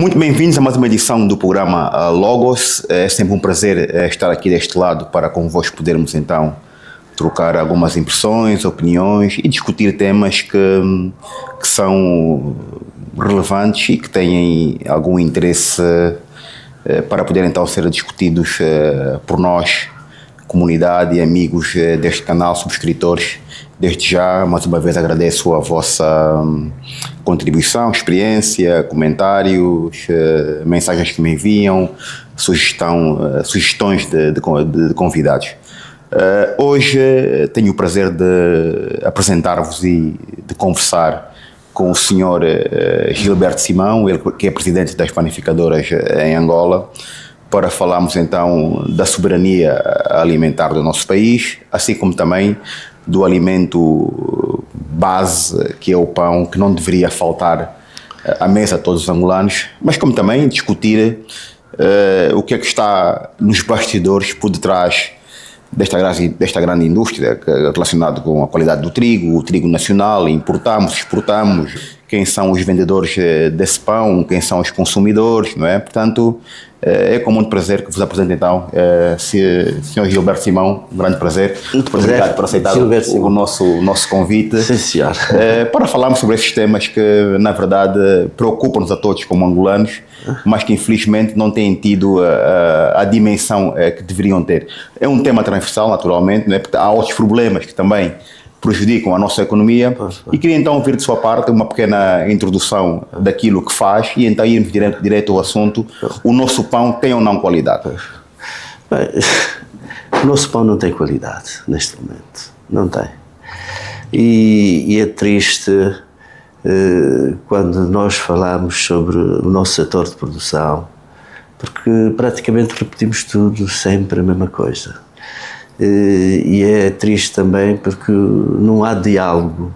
Muito bem-vindos a mais uma edição do programa Logos. É sempre um prazer estar aqui deste lado para convosco podermos então trocar algumas impressões, opiniões e discutir temas que são relevantes e que têm algum interesse para poderem então ser discutidos por nós, comunidade e amigos deste canal, subscritores. Desde já, mais uma vez, agradeço a vossa contribuição, experiência, comentários, mensagens que me enviam, sugestões de convidados. Hoje tenho o prazer de apresentar-vos e de conversar com o Sr. Gilberto Simão, ele que é presidente das panificadoras em Angola, para falarmos então da soberania alimentar do nosso país, assim como também do alimento base, que é o pão, que não deveria faltar à mesa a todos os angolanos, mas como também discutir o que é que está nos bastidores por detrás desta grande indústria relacionada com a qualidade do trigo, o trigo nacional, importamos, exportamos, quem são os vendedores desse pão, quem são os consumidores, não é? Portanto, é com muito prazer que vos apresento então Sr. Gilberto Simão, um grande prazer. Muito prazer. Obrigado por aceitar o nosso convite. Sim, senhor. Para falarmos sobre esses temas que, na verdade, preocupam-nos a todos como angolanos, mas que infelizmente não têm tido a dimensão que deveriam ter. É um tema transversal, naturalmente, né? Porque há outros problemas que também prejudicam a nossa economia, e queria então ouvir de sua parte uma pequena introdução daquilo que faz e então irmos direto ao assunto. O nosso pão tem ou não qualidade? Bem, o nosso pão não tem qualidade neste momento, não tem. E é triste quando nós falamos sobre o nosso setor de produção, porque praticamente repetimos tudo, sempre a mesma coisa. E é triste também porque não há diálogo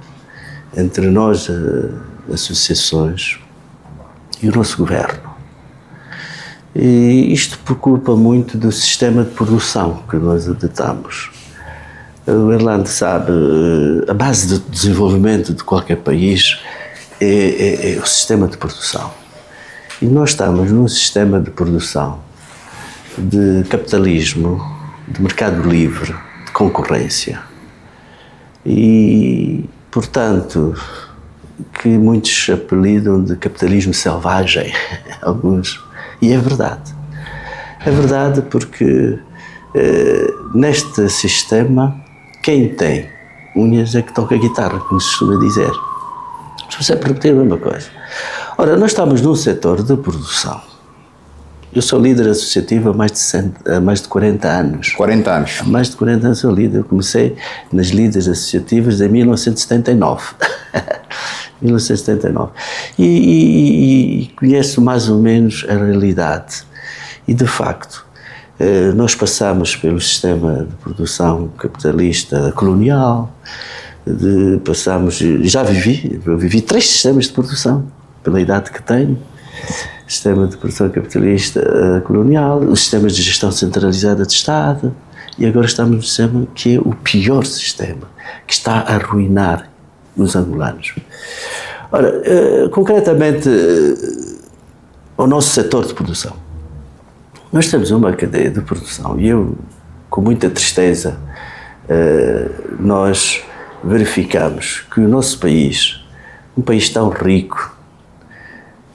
entre nós, associações, e o nosso governo. E isto preocupa muito do sistema de produção que nós adotamos. O Erlando sabe, a base do desenvolvimento de qualquer país é o sistema de produção. E nós estamos num sistema de produção, de capitalismo, de mercado livre, de concorrência. E, portanto, que muitos apelidam de capitalismo selvagem, alguns. E é verdade. É verdade porque neste sistema, quem tem unhas é que toca a guitarra, como se costuma dizer. Estou sempre a repetir a mesma coisa. Ora, nós estamos num setor de produção. Eu sou líder associativo há mais de 40 anos. 40 anos? Há mais de 40 anos sou líder. Eu comecei nas líderes associativas em 1979. 1979. E conheço mais ou menos a realidade. E, de facto, nós passamos pelo sistema de produção capitalista colonial, eu vivi 3 sistemas de produção, pela idade que tenho. Sistema de produção capitalista colonial, os sistemas de gestão centralizada de Estado, e agora estamos no sistema que é o pior sistema, que está a arruinar os angolanos. Ora, concretamente, o nosso setor de produção. Nós temos uma cadeia de produção e eu, com muita tristeza, nós verificamos que o nosso país, um país tão rico,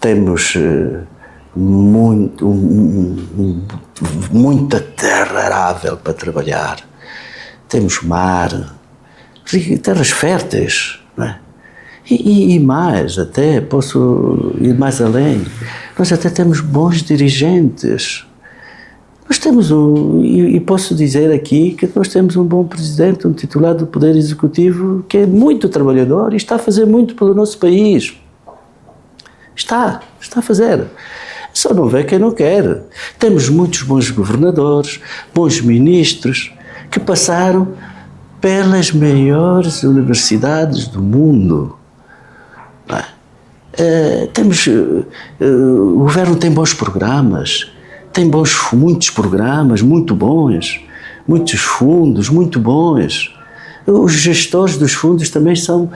temos muita terra arável para trabalhar, temos mar, terras férteis, não é? E mais, até posso ir mais além, nós até temos bons dirigentes. Nós temos e posso dizer aqui que nós temos um bom presidente, um titular do Poder Executivo que é muito trabalhador e está a fazer muito pelo nosso país. Está a fazer. Só não vê quem não quer. Temos muitos bons governadores, bons ministros, que passaram pelas maiores universidades do mundo. O governo tem bons programas, tem muitos programas muito bons, muitos fundos muito bons. Os gestores dos fundos também são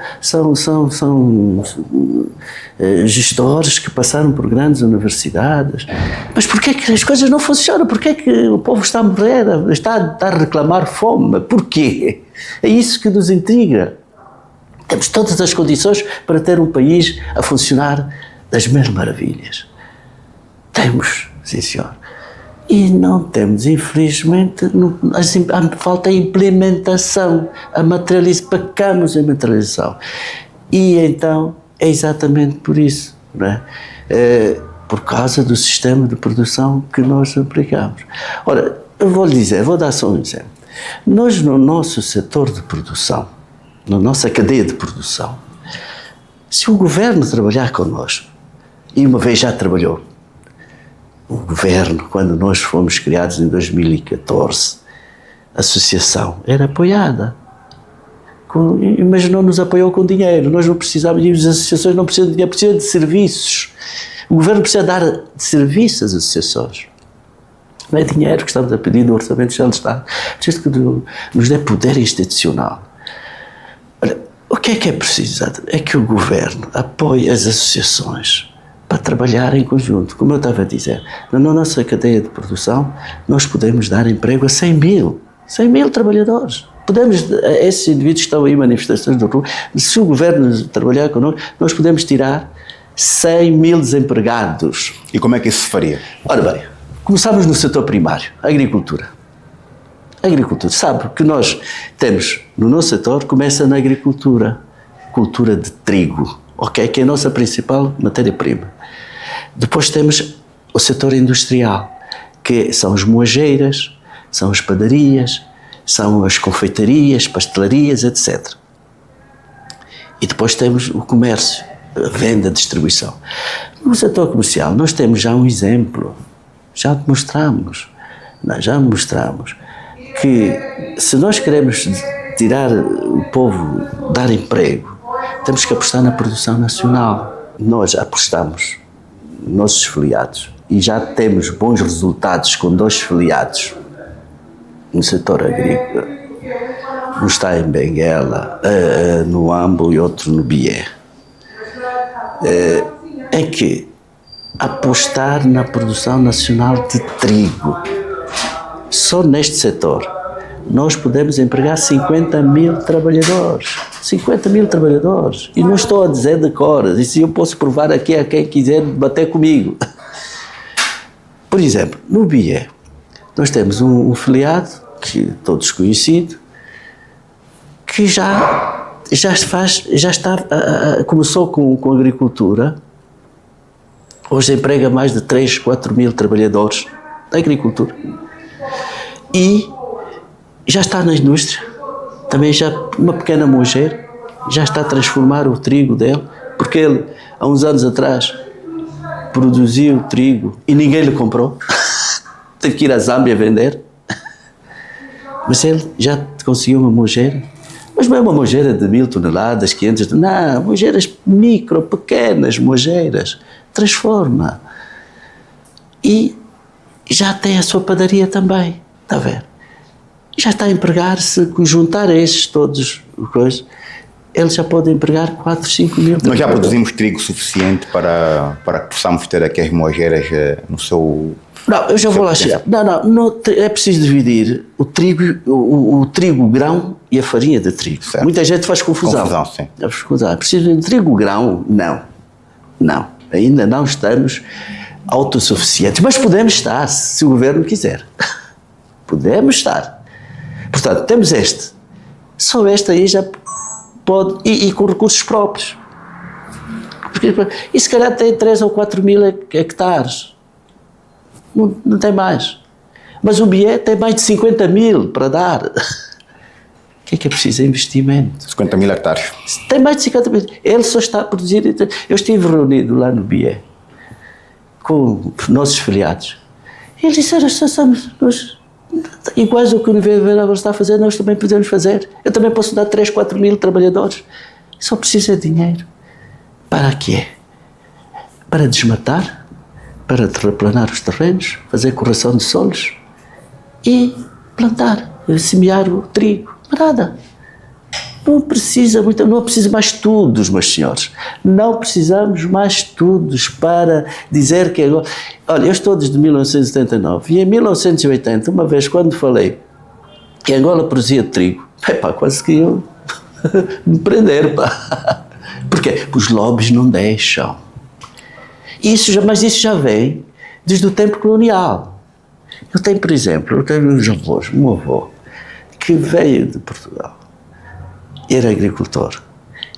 gestores que passaram por grandes universidades. Mas porquê é que as coisas não funcionam? Porquê é que o povo está a morrer, está a reclamar fome? Porquê? É isso que nos intriga. Temos todas as condições para ter um país a funcionar das mil maravilhas. Temos, sim senhor. E não temos, infelizmente, falta a implementação, pecamos em materialização. E então é exatamente por isso, não é? Por causa do sistema de produção que nós aplicamos. Ora, eu vou dar só um exemplo. Nós, no nosso setor de produção, na nossa cadeia de produção, se o governo trabalhar connosco, e uma vez já trabalhou, o governo, quando nós fomos criados em 2014, a associação era apoiada, mas não nos apoiou com dinheiro. Nós não precisávamos, e as associações não precisam de dinheiro, precisam de serviços. O governo precisa dar serviço às associações. Não é dinheiro que estamos a pedir do Orçamento Geral do Estado, precisa que nos dê poder institucional. Olha, o que é preciso? É que o governo apoie as associações para trabalhar em conjunto. Como eu estava a dizer, na nossa cadeia de produção, nós podemos dar emprego a 100 mil trabalhadores. Esses indivíduos que estão aí em manifestações do rua, se o governo trabalhar connosco, nós podemos tirar 100 mil desempregados. E como é que isso se faria? Ora bem, começamos no setor primário, a agricultura. A agricultura, sabe que nós temos, no nosso setor, começa na agricultura, cultura de trigo, ok? Que é a nossa principal matéria-prima. Depois temos o setor industrial, que são as moageiras, são as padarias, são as confeitarias, pastelarias, etc. E depois temos o comércio, a venda, a distribuição. No setor comercial nós temos já um exemplo, já demonstramos que se nós queremos tirar o povo, dar emprego, temos que apostar na produção nacional. Nós apostamos nos nossos filiados e já temos bons resultados com 2 filiados no setor agrícola. Um está em Benguela, no Ambo, e outro no Bié. É que apostar na produção nacional de trigo. Só neste setor nós podemos empregar 50 mil trabalhadores. 50 mil trabalhadores. E não estou a dizer de cor. Isso eu posso provar aqui a quem quiser bater comigo. Por exemplo, no Bié, nós temos um filiado, que todos conhecido, que começou com agricultura, hoje emprega mais de 3, 4 mil trabalhadores da agricultura. E já está na indústria, também já uma pequena moageira, já está a transformar o trigo dele, porque ele, há uns anos atrás, produziu trigo e ninguém lhe comprou, teve que ir à Zâmbia vender, mas ele já conseguiu uma moageira, mas não é uma moageira de 1000 toneladas, 500, não, moageiras pequenas moageiras, transforma. E já tem a sua padaria também, está a ver? Já está a empregar-se, juntar a estes todos, ele já pode empregar 4, 5 mil. Nós já produzimos trigo suficiente para que possamos ter aqui as moageiras no seu... Não, eu já vou lá chegar. Não, é preciso dividir o trigo grão e a farinha de trigo. Certo. Muita gente faz confusão. Sim. É preciso de trigo grão? Não. Ainda não estamos autossuficientes, mas podemos estar, se o governo quiser. Podemos estar. Portanto, temos só este aí já pode, e com recursos próprios. E se calhar tem 3 ou 4 mil hectares. Não tem mais. Mas o Bié tem mais de 50 mil para dar. O que é preciso? É investimento. 50 mil hectares. Tem mais de 50 mil. Ele só está a produzir. Eu estive reunido lá no Bié com os nossos filiados. E eles disseram: nós, iguais ao que o Universo está a fazer, nós também podemos fazer. Eu também posso dar 3, 4 mil trabalhadores. Só precisa de dinheiro. Para quê? Para desmatar, para terraplanar os terrenos, fazer correção de solos e plantar, semear o trigo. Nada. Não precisa mais estudos, meus senhores. Não precisamos mais estudos para dizer que agora... Olha, eu estou desde 1979 e em 1980, uma vez quando falei que Angola produzia trigo, quase que eu me prender, pá. Porquê? Os lobbies não deixam. Mas isso já vem desde o tempo colonial. Eu tenho, por exemplo, um avô que veio de Portugal, era agricultor,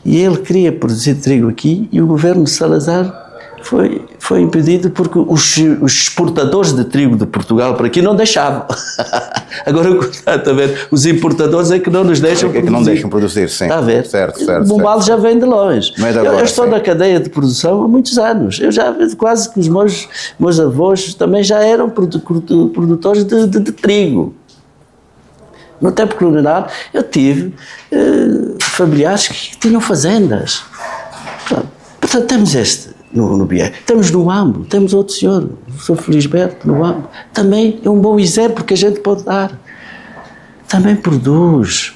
e ele queria produzir trigo aqui e o governo de Salazar foi impedido porque os exportadores de trigo de Portugal para aqui não deixavam. Agora, está a ver, os importadores é que não nos deixam produzir. É que não deixam produzir, sim. Está a ver? Certo. O mal já vem de longe. Não é de agora, eu estou na cadeia de produção há muitos anos. Eu já quase que os meus avós também já eram produtores de trigo. No tempo colonial, eu tive familiares que tinham fazendas. Portanto, temos no BIE. Temos no AMBO, temos outro senhor, o Sr. Felisberto, no AMBO. Também é um bom exemplo que a gente pode dar. Também produz.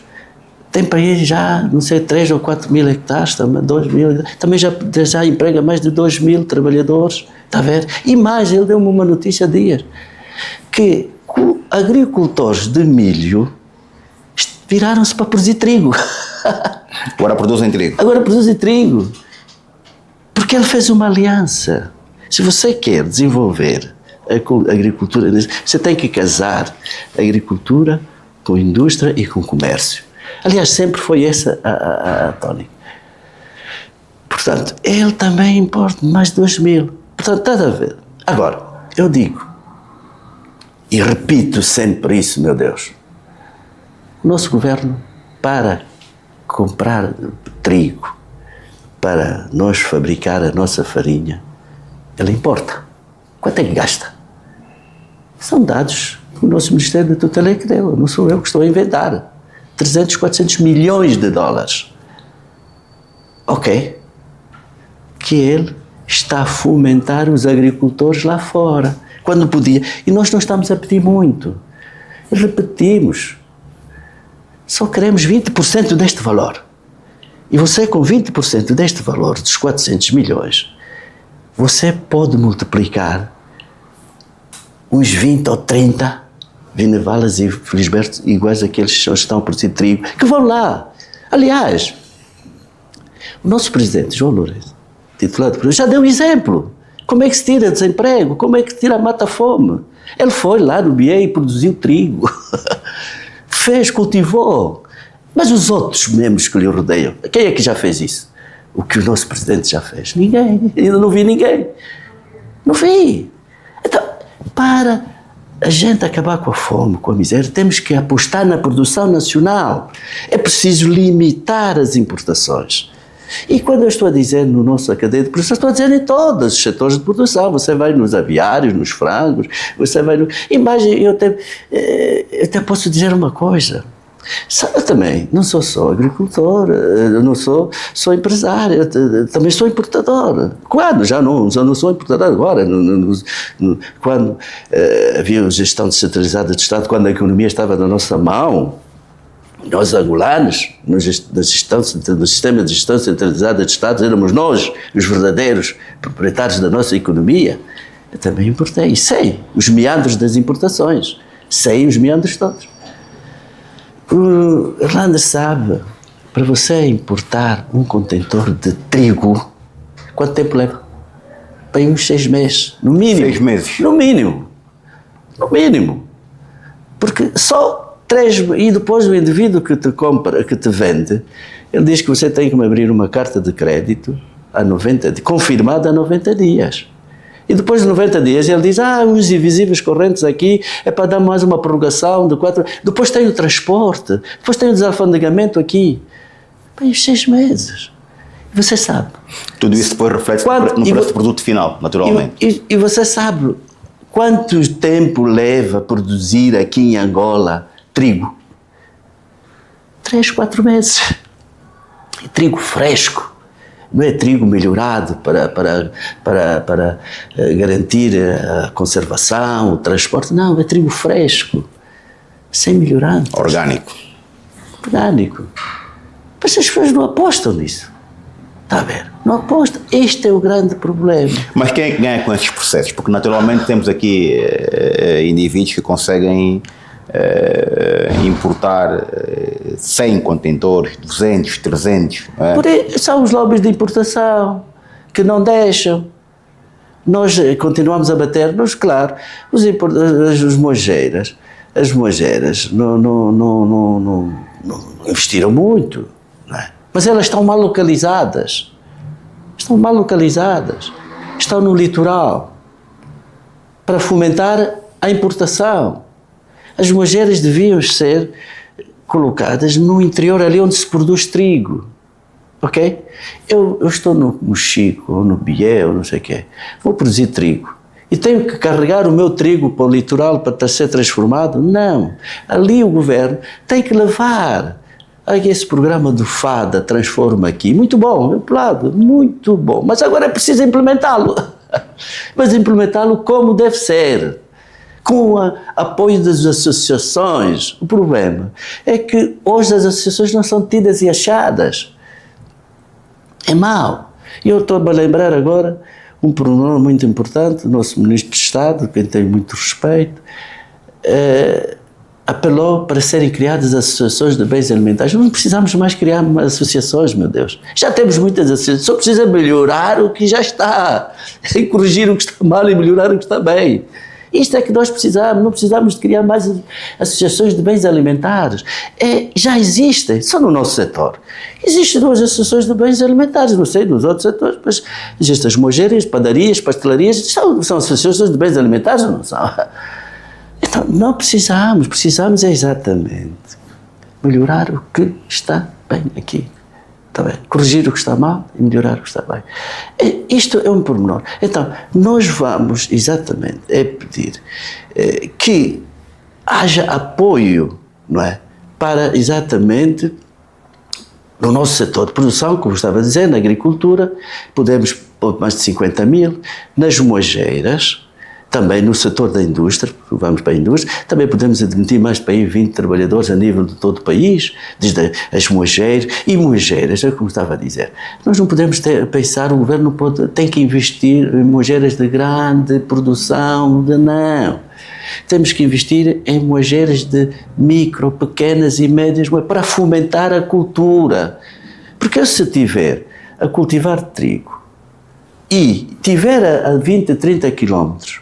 Tem para aí já, não sei, 3 ou 4 mil hectares, 2 mil, também já emprega mais de 2 mil trabalhadores. Está a ver? E mais, ele deu-me uma notícia há dias, que agricultores de milho viraram-se para produzir trigo. Agora produzem trigo. Porque ele fez uma aliança. Se você quer desenvolver a agricultura, você tem que casar a agricultura com a indústria e com o comércio. Aliás, sempre foi essa a tónica. Portanto, ele também importa mais de 2 mil. Portanto, está a ver. Agora, eu digo, e repito sempre isso, meu Deus, o nosso governo, para comprar trigo, para nós fabricar a nossa farinha, ele importa. Quanto é que gasta? São dados que o nosso Ministério da Tutela é que deu, não sou eu que estou a inventar. 300, 400 milhões de dólares. Ok. Que ele está a fomentar os agricultores lá fora, quando podia. E nós não estamos a pedir muito. Repetimos. Só queremos 20% deste valor. E você, com 20% deste valor, dos 400 milhões, você pode multiplicar uns 20 ou 30 Vinevalas e Felisberto iguais àqueles que estão a produzir trigo, que vão lá. Aliás, o nosso presidente, João Lourenço, titular de produção, já deu exemplo. Como é que se tira desemprego? Como é que se tira a mata-fome? Ele foi lá no BIE e produziu trigo. Cultivou. Mas os outros membros que lhe rodeiam, quem é que já fez isso? O que o nosso presidente já fez? Ninguém. Ainda não vi ninguém. Não vi. Então, para a gente acabar com a fome, com a miséria, temos que apostar na produção nacional. É preciso limitar as importações. E quando eu estou a dizer no nosso cadeia de produção, estou a dizer em todos os setores de produção. Você vai nos aviários, nos frangos, você vai no... Imagem, eu até posso dizer uma coisa. Eu também não sou só agricultor, eu não sou empresário, eu também sou importador. Quando? Já não sou importador agora. Quando havia gestão descentralizada de Estado, quando a economia estava na nossa mão, nós angolanos, no sistema de gestão centralizada de Estado, éramos nós os verdadeiros proprietários da nossa economia. Eu também importei, e sei os meandros das importações, sei os meandros todos. O Irlanda sabe, para você importar um contentor de trigo, quanto tempo leva? Para uns 6 meses, no mínimo. 6 meses? No mínimo. Porque só 3, e depois o indivíduo que te compra, que te vende, ele diz que você tem que me abrir uma carta de crédito confirmada a 90 dias. E depois de 90 dias ele diz, os invisíveis correntes aqui é para dar mais uma prorrogação de 4... Depois tem o transporte, depois tem o desalfandegamento aqui. Bem, 6 meses. E você sabe. Tudo isso depois reflete no preço do produto final, naturalmente. E você sabe quanto tempo leva a produzir aqui em Angola trigo? 3, 4 meses. E trigo fresco. Não é trigo melhorado para garantir a conservação, o transporte. Não, é trigo fresco, sem melhorantes. Orgânico. Mas as pessoas não apostam nisso. Está a ver? Não apostam. Este é o grande problema. Mas quem é que ganha com estes processos? Porque naturalmente temos aqui indivíduos que conseguem importar 100 contentores, 200, 300. Não é? Por aí, são os lobbies de importação que não deixam. Nós continuamos a bater-nos, claro, as moageiras não investiram muito, não é? Mas elas estão mal localizadas. Estão no litoral para fomentar a importação. As moageiras deviam ser colocadas no interior, ali onde se produz trigo. Ok? Eu estou no Chico, ou no Bié, ou não sei o quê. Vou produzir trigo. E tenho que carregar o meu trigo para o litoral para ser transformado? Não. Ali o governo tem que levar. Esse programa do FADA transforma aqui. Muito bom, meu lado, muito bom. Mas agora é preciso implementá-lo. Mas implementá-lo como deve ser. Com o apoio das associações. O problema é que hoje as associações não são tidas e achadas. É mau. E eu estou a lembrar agora um pormenor muito importante. O nosso Ministro de Estado, quem tenho muito respeito, apelou para serem criadas associações de bens alimentares. Não precisamos mais criar associações, meu Deus. Já temos muitas associações, só precisa melhorar o que já está, e corrigir o que está mal e melhorar o que está bem. Isto é que nós precisamos, não precisamos de criar mais associações de bens alimentares. Já existem, só no nosso setor. Existem 2 associações de bens alimentares, não sei, nos outros setores, mas existem as moageiras, padarias, pastelarias, são associações de bens alimentares ou não são? Então, não precisamos exatamente melhorar o que está bem aqui. Está bem? Corrigir o que está mal e melhorar o que está bem. Isto é um pormenor. Então, nós vamos exatamente pedir que haja apoio, não é? Para exatamente no nosso setor de produção, como estava a dizer, na agricultura, podemos pôr mais de 50 mil, nas moageiras, também no setor da indústria, vamos para a indústria, também podemos admitir mais para aí 20 trabalhadores a nível de todo o país, desde as moageiras e moageiras, é como estava a dizer. Nós não podemos pensar, o governo tem que investir em moageiras de grande produção, não. Temos que investir em moageiras de micro, pequenas e médias, para fomentar a cultura. Porque se tiver a cultivar trigo e tiver a 20, 30 quilómetros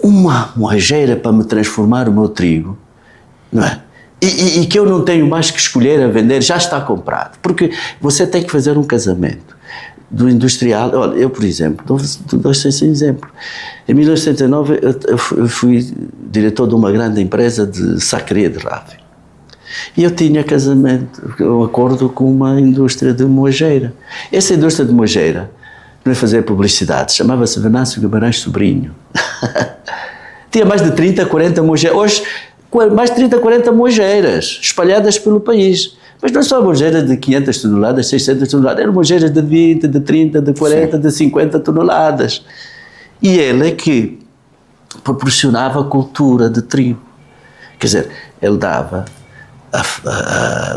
uma moageira para me transformar o meu trigo, não é? E que eu não tenho mais que escolher a vender, já está comprado. Porque você tem que fazer um casamento do industrial. Olha, eu, por exemplo, dou-vos esse exemplo. Em 1979, eu fui diretor de uma grande empresa de sacria de rádio. E eu tinha um acordo com uma indústria de moageira. Essa indústria de moageira, para fazer publicidade, chamava-se Venâncio Guimarães Sobrinho. Tinha mais de 30, 40 moageiras. Hoje, mais de 30, 40 moageiras espalhadas pelo país. Mas não só moageiras de 500 toneladas, 600 toneladas, eram moageiras de 20, de 30, de 40, Sim. de 50 toneladas. E ele é que proporcionava a cultura de trigo. Quer dizer, ele dava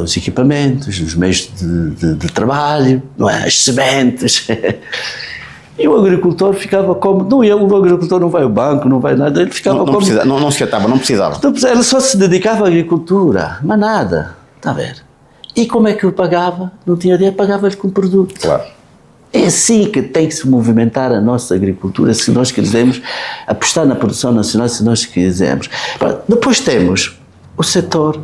os equipamentos, os meios de trabalho, não é? As sementes. E o agricultor ficava como... o agricultor não vai ao banco, não vai nada, ele ficava não como... Não se chatava, não precisava. Ele só se dedicava à agricultura, mas nada, está a ver? E como é que o pagava? Não tinha dinheiro, pagava-lhe com produto. Claro. É assim que tem que se movimentar a nossa agricultura, se nós quisermos apostar na produção nacional, se nós quisermos. Depois temos o setor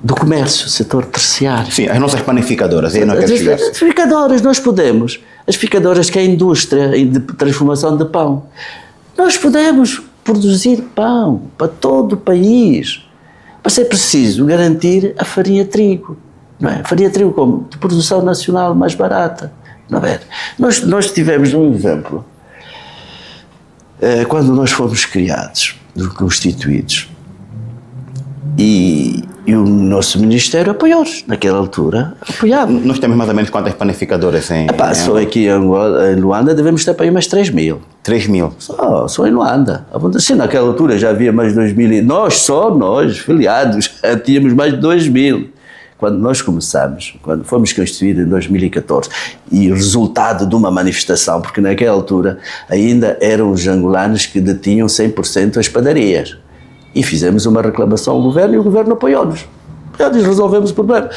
do comércio, o setor terciário. Sim, as nossas panificadoras, aí não quero chegar. As panificadoras, nós podemos. As panificadoras, que é a indústria de transformação de pão. Nós podemos produzir pão para todo o país. Mas é preciso garantir a farinha de trigo. Não é? A farinha de trigo como de produção nacional mais barata. Não é? Nós tivemos um exemplo. Quando nós fomos criados, constituídos, e o nosso Ministério apoiou-nos, naquela altura, apoiava. Nós temos mais ou menos quantas panificadoras em só aqui em Luanda devemos ter para aí mais 3 mil. 3 mil? Só em Luanda. Assim, naquela altura já havia mais de 2 mil, nós, filiados, tínhamos mais de 2 mil. quando nós começamos, quando fomos constituídos em 2014, e resultado de uma manifestação, porque naquela altura ainda eram os angolanos que detinham 100% as padarias. E fizemos uma reclamação ao governo e o governo apoiou-nos. Resolvemos o problema.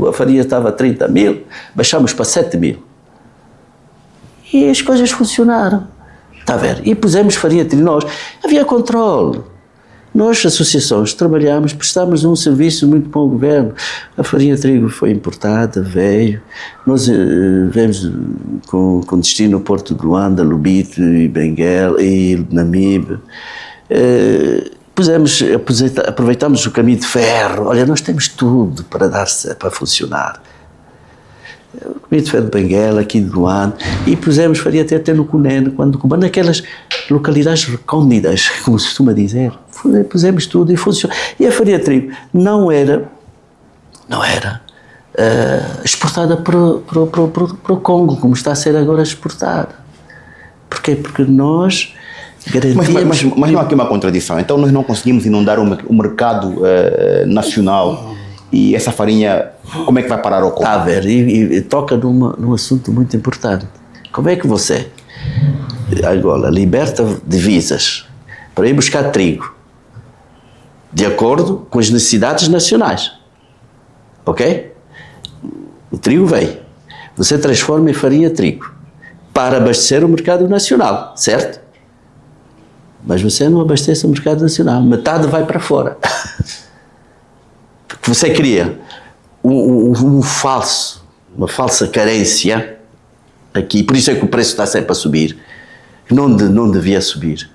A farinha estava a 30 mil, baixámos para 7 mil. E as coisas funcionaram. Está a ver? E pusemos farinha trigo. Nós, havia controle. Nós, associações, trabalhámos, prestámos um serviço muito bom ao governo. A farinha trigo foi importada, veio. Nós viemos com destino ao Porto de Luanda, Lubito e Benguela e Namibe. Aproveitamos o caminho de ferro. Olha, nós temos tudo para funcionar. O caminho de ferro de Benguela, aqui de Luanda, e pusemos farinha até no Cunene, naquelas localidades recônditas, como se costuma dizer. Pusemos tudo e funcionou. E a farinha de trigo não era exportada para o Congo, como está a ser agora exportada. Porquê? Porque nós garantíamos... Mas não há aqui uma contradição. Então nós não conseguimos inundar o mercado nacional e essa farinha, como é que vai parar ao Congo? Está a ver, e toca num assunto muito importante. Como é que você, agora, liberta divisas para ir buscar trigo de acordo com as necessidades nacionais? Ok? O trigo vem. Você transforma em farinha trigo para abastecer o mercado nacional, certo? Mas você não abastece o mercado nacional. Metade vai para fora. Porque você cria uma falsa carência aqui. Por isso é que o preço está sempre a subir. Não devia subir.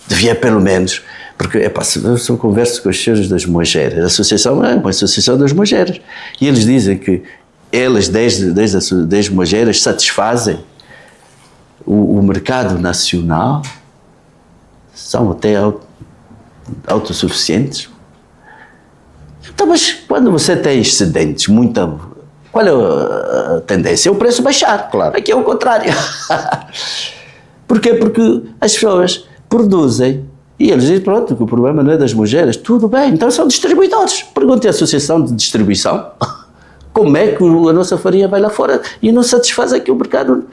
Devia pelo menos... Porque, se eu converso com os senhores das moageiras, a associação é uma associação das moageiras, e eles dizem que eles, desde as moageiras, satisfazem o mercado nacional, são até autossuficientes. Então, mas quando você tem excedentes, qual é a tendência? É o preço baixar. Claro. Aqui é o contrário. Porquê? Porque as pessoas produzem. E eles dizem, pronto, que o problema não é das moageiras. Tudo bem, então são distribuidores. Pergunte à associação de distribuição como é que a nossa farinha vai lá fora e não satisfaz aqui o mercado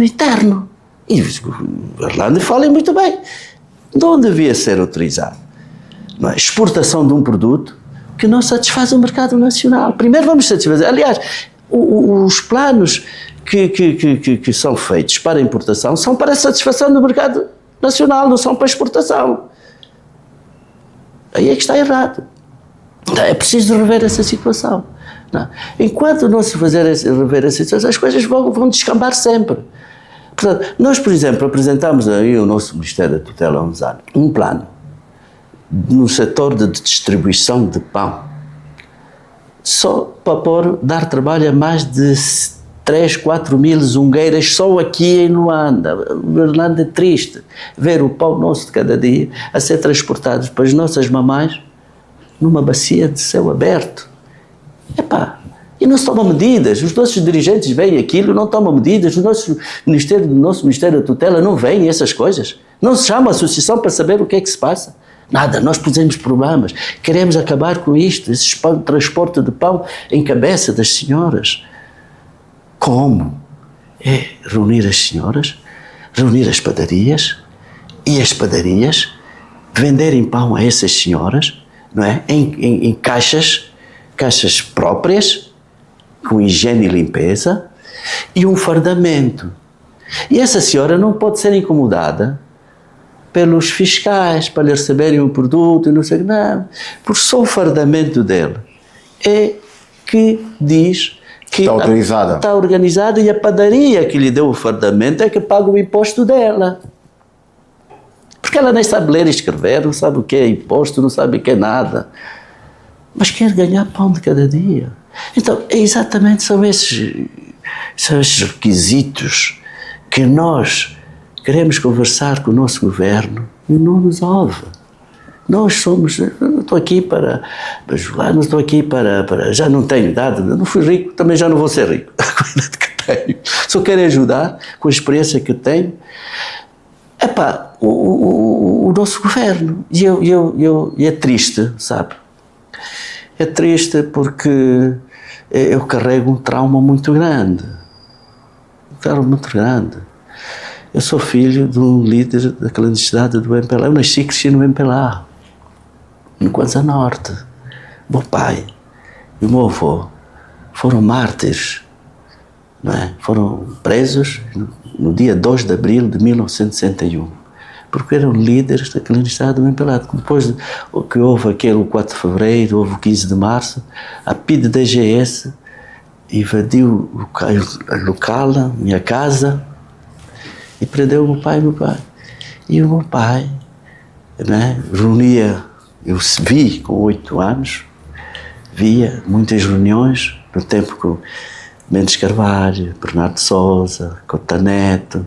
interno. E o Orlando fala muito bem. Não devia ser autorizado a exportação de um produto que não satisfaz o mercado nacional. Primeiro vamos satisfazer. Aliás, os planos que são feitos para a importação são para a satisfação do mercado nacional, não são para exportação. Aí é que está errado. É preciso rever essa situação. Não. Enquanto não se rever essa situação, as coisas vão descambar sempre. Portanto, nós, por exemplo, apresentámos aí o nosso Ministério da Tutela há uns anos um plano no setor de distribuição de pão, só para dar trabalho a mais de 3, 4 mil zungueiras só aqui em Luanda. Luanda é triste ver o pão nosso de cada dia a ser transportado para as nossas mamães numa bacia de céu aberto. E não se tomam medidas. Os nossos dirigentes veem aquilo, não tomam medidas. O nosso Ministério da Tutela não veem essas coisas. Não se chama a associação para saber o que é que se passa. Nada, nós pusemos problemas. Queremos acabar com isto, esse transporte de pão em cabeça das senhoras. Como? É reunir as senhoras, reunir as padarias, e as padarias venderem pão a essas senhoras, não é? Em caixas próprias, com higiene e limpeza, e um fardamento. E essa senhora não pode ser incomodada pelos fiscais para lhe receberem um produto e não sei o que, não. Porque só o fardamento dela é que diz que está organizada, e a padaria que lhe deu o fardamento é que paga o imposto dela. Porque ela nem sabe ler e escrever, não sabe o que é imposto, não sabe o que é nada. Mas quer ganhar pão de cada dia. Então, são esses requisitos que nós queremos conversar com o nosso governo e não nos ouve. Nós somos, não estou aqui para bajular, não estou aqui para já não tenho idade, não fui rico, também já não vou ser rico, com a idade que tenho. Só quero ajudar com a experiência que tenho. O nosso governo, e é triste, sabe? É triste porque eu carrego um trauma muito grande. Um trauma muito grande. Eu sou filho de um líder da clandestinidade do MPLA. Eu nasci e cresci no MPLA, no Kwanza Norte. O meu pai e o meu avô foram mártires, não é? Foram presos no dia 2 de abril de 1961, porque eram líderes da clandestinidade do MPLA. Depois que houve aquele 4 de fevereiro, houve o 15 de março, a PIDE-DGS invadiu o local, a minha casa, e prendeu o meu pai e o meu pai. E o meu pai, né, reunia, eu vi com 8 anos, via muitas reuniões, no tempo com Mendes Carvalho, Bernardo Sousa, Cota Neto,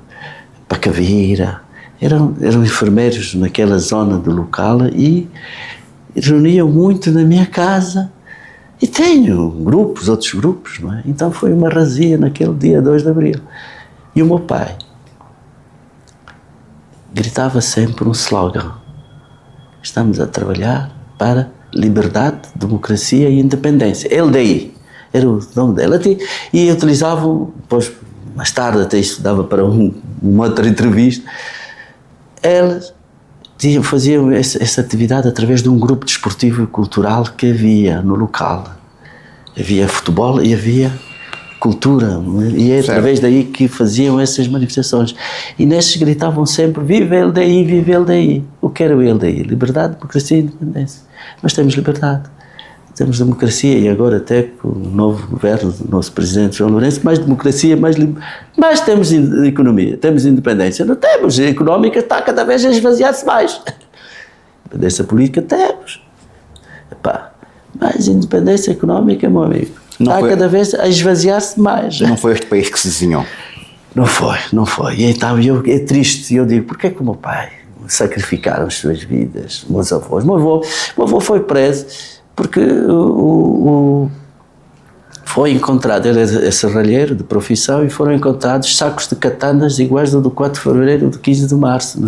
Pacavira, eram enfermeiros naquela zona do local e reuniam muito na minha casa. E tenho grupos, outros grupos, não é? Então foi uma razia naquele dia 2 de abril. E o meu pai gritava sempre um slogan: estamos a trabalhar para liberdade, democracia e independência. LDI era o nome dela. E utilizavam, depois, mais tarde, até isso dava para uma outra entrevista, elas faziam essa atividade através de um grupo desportivo e cultural que havia no local. Havia futebol e havia cultura, e é através daí que faziam essas manifestações. E nesses gritavam sempre: viva a LDI, viva a LDI. O que era o LDI? Liberdade, democracia e independência. Nós temos liberdade, temos democracia, e agora até com o novo governo do nosso presidente João Lourenço, mais democracia, mais temos economia, temos independência. Não temos, a económica está cada vez a esvaziar-se mais. Independência política temos. Epá, mais independência económica, meu amigo, está cada vez a esvaziar-se mais. Não foi este país que se desenhou. Não foi. E então é triste, e eu digo: porquê que o meu pai sacrificaram as suas vidas, meus avós? O meu avô foi preso porque foi encontrado, ele é serralheiro de profissão, e foram encontrados sacos de katanas iguais ao do 4 de fevereiro ou do 15 de março,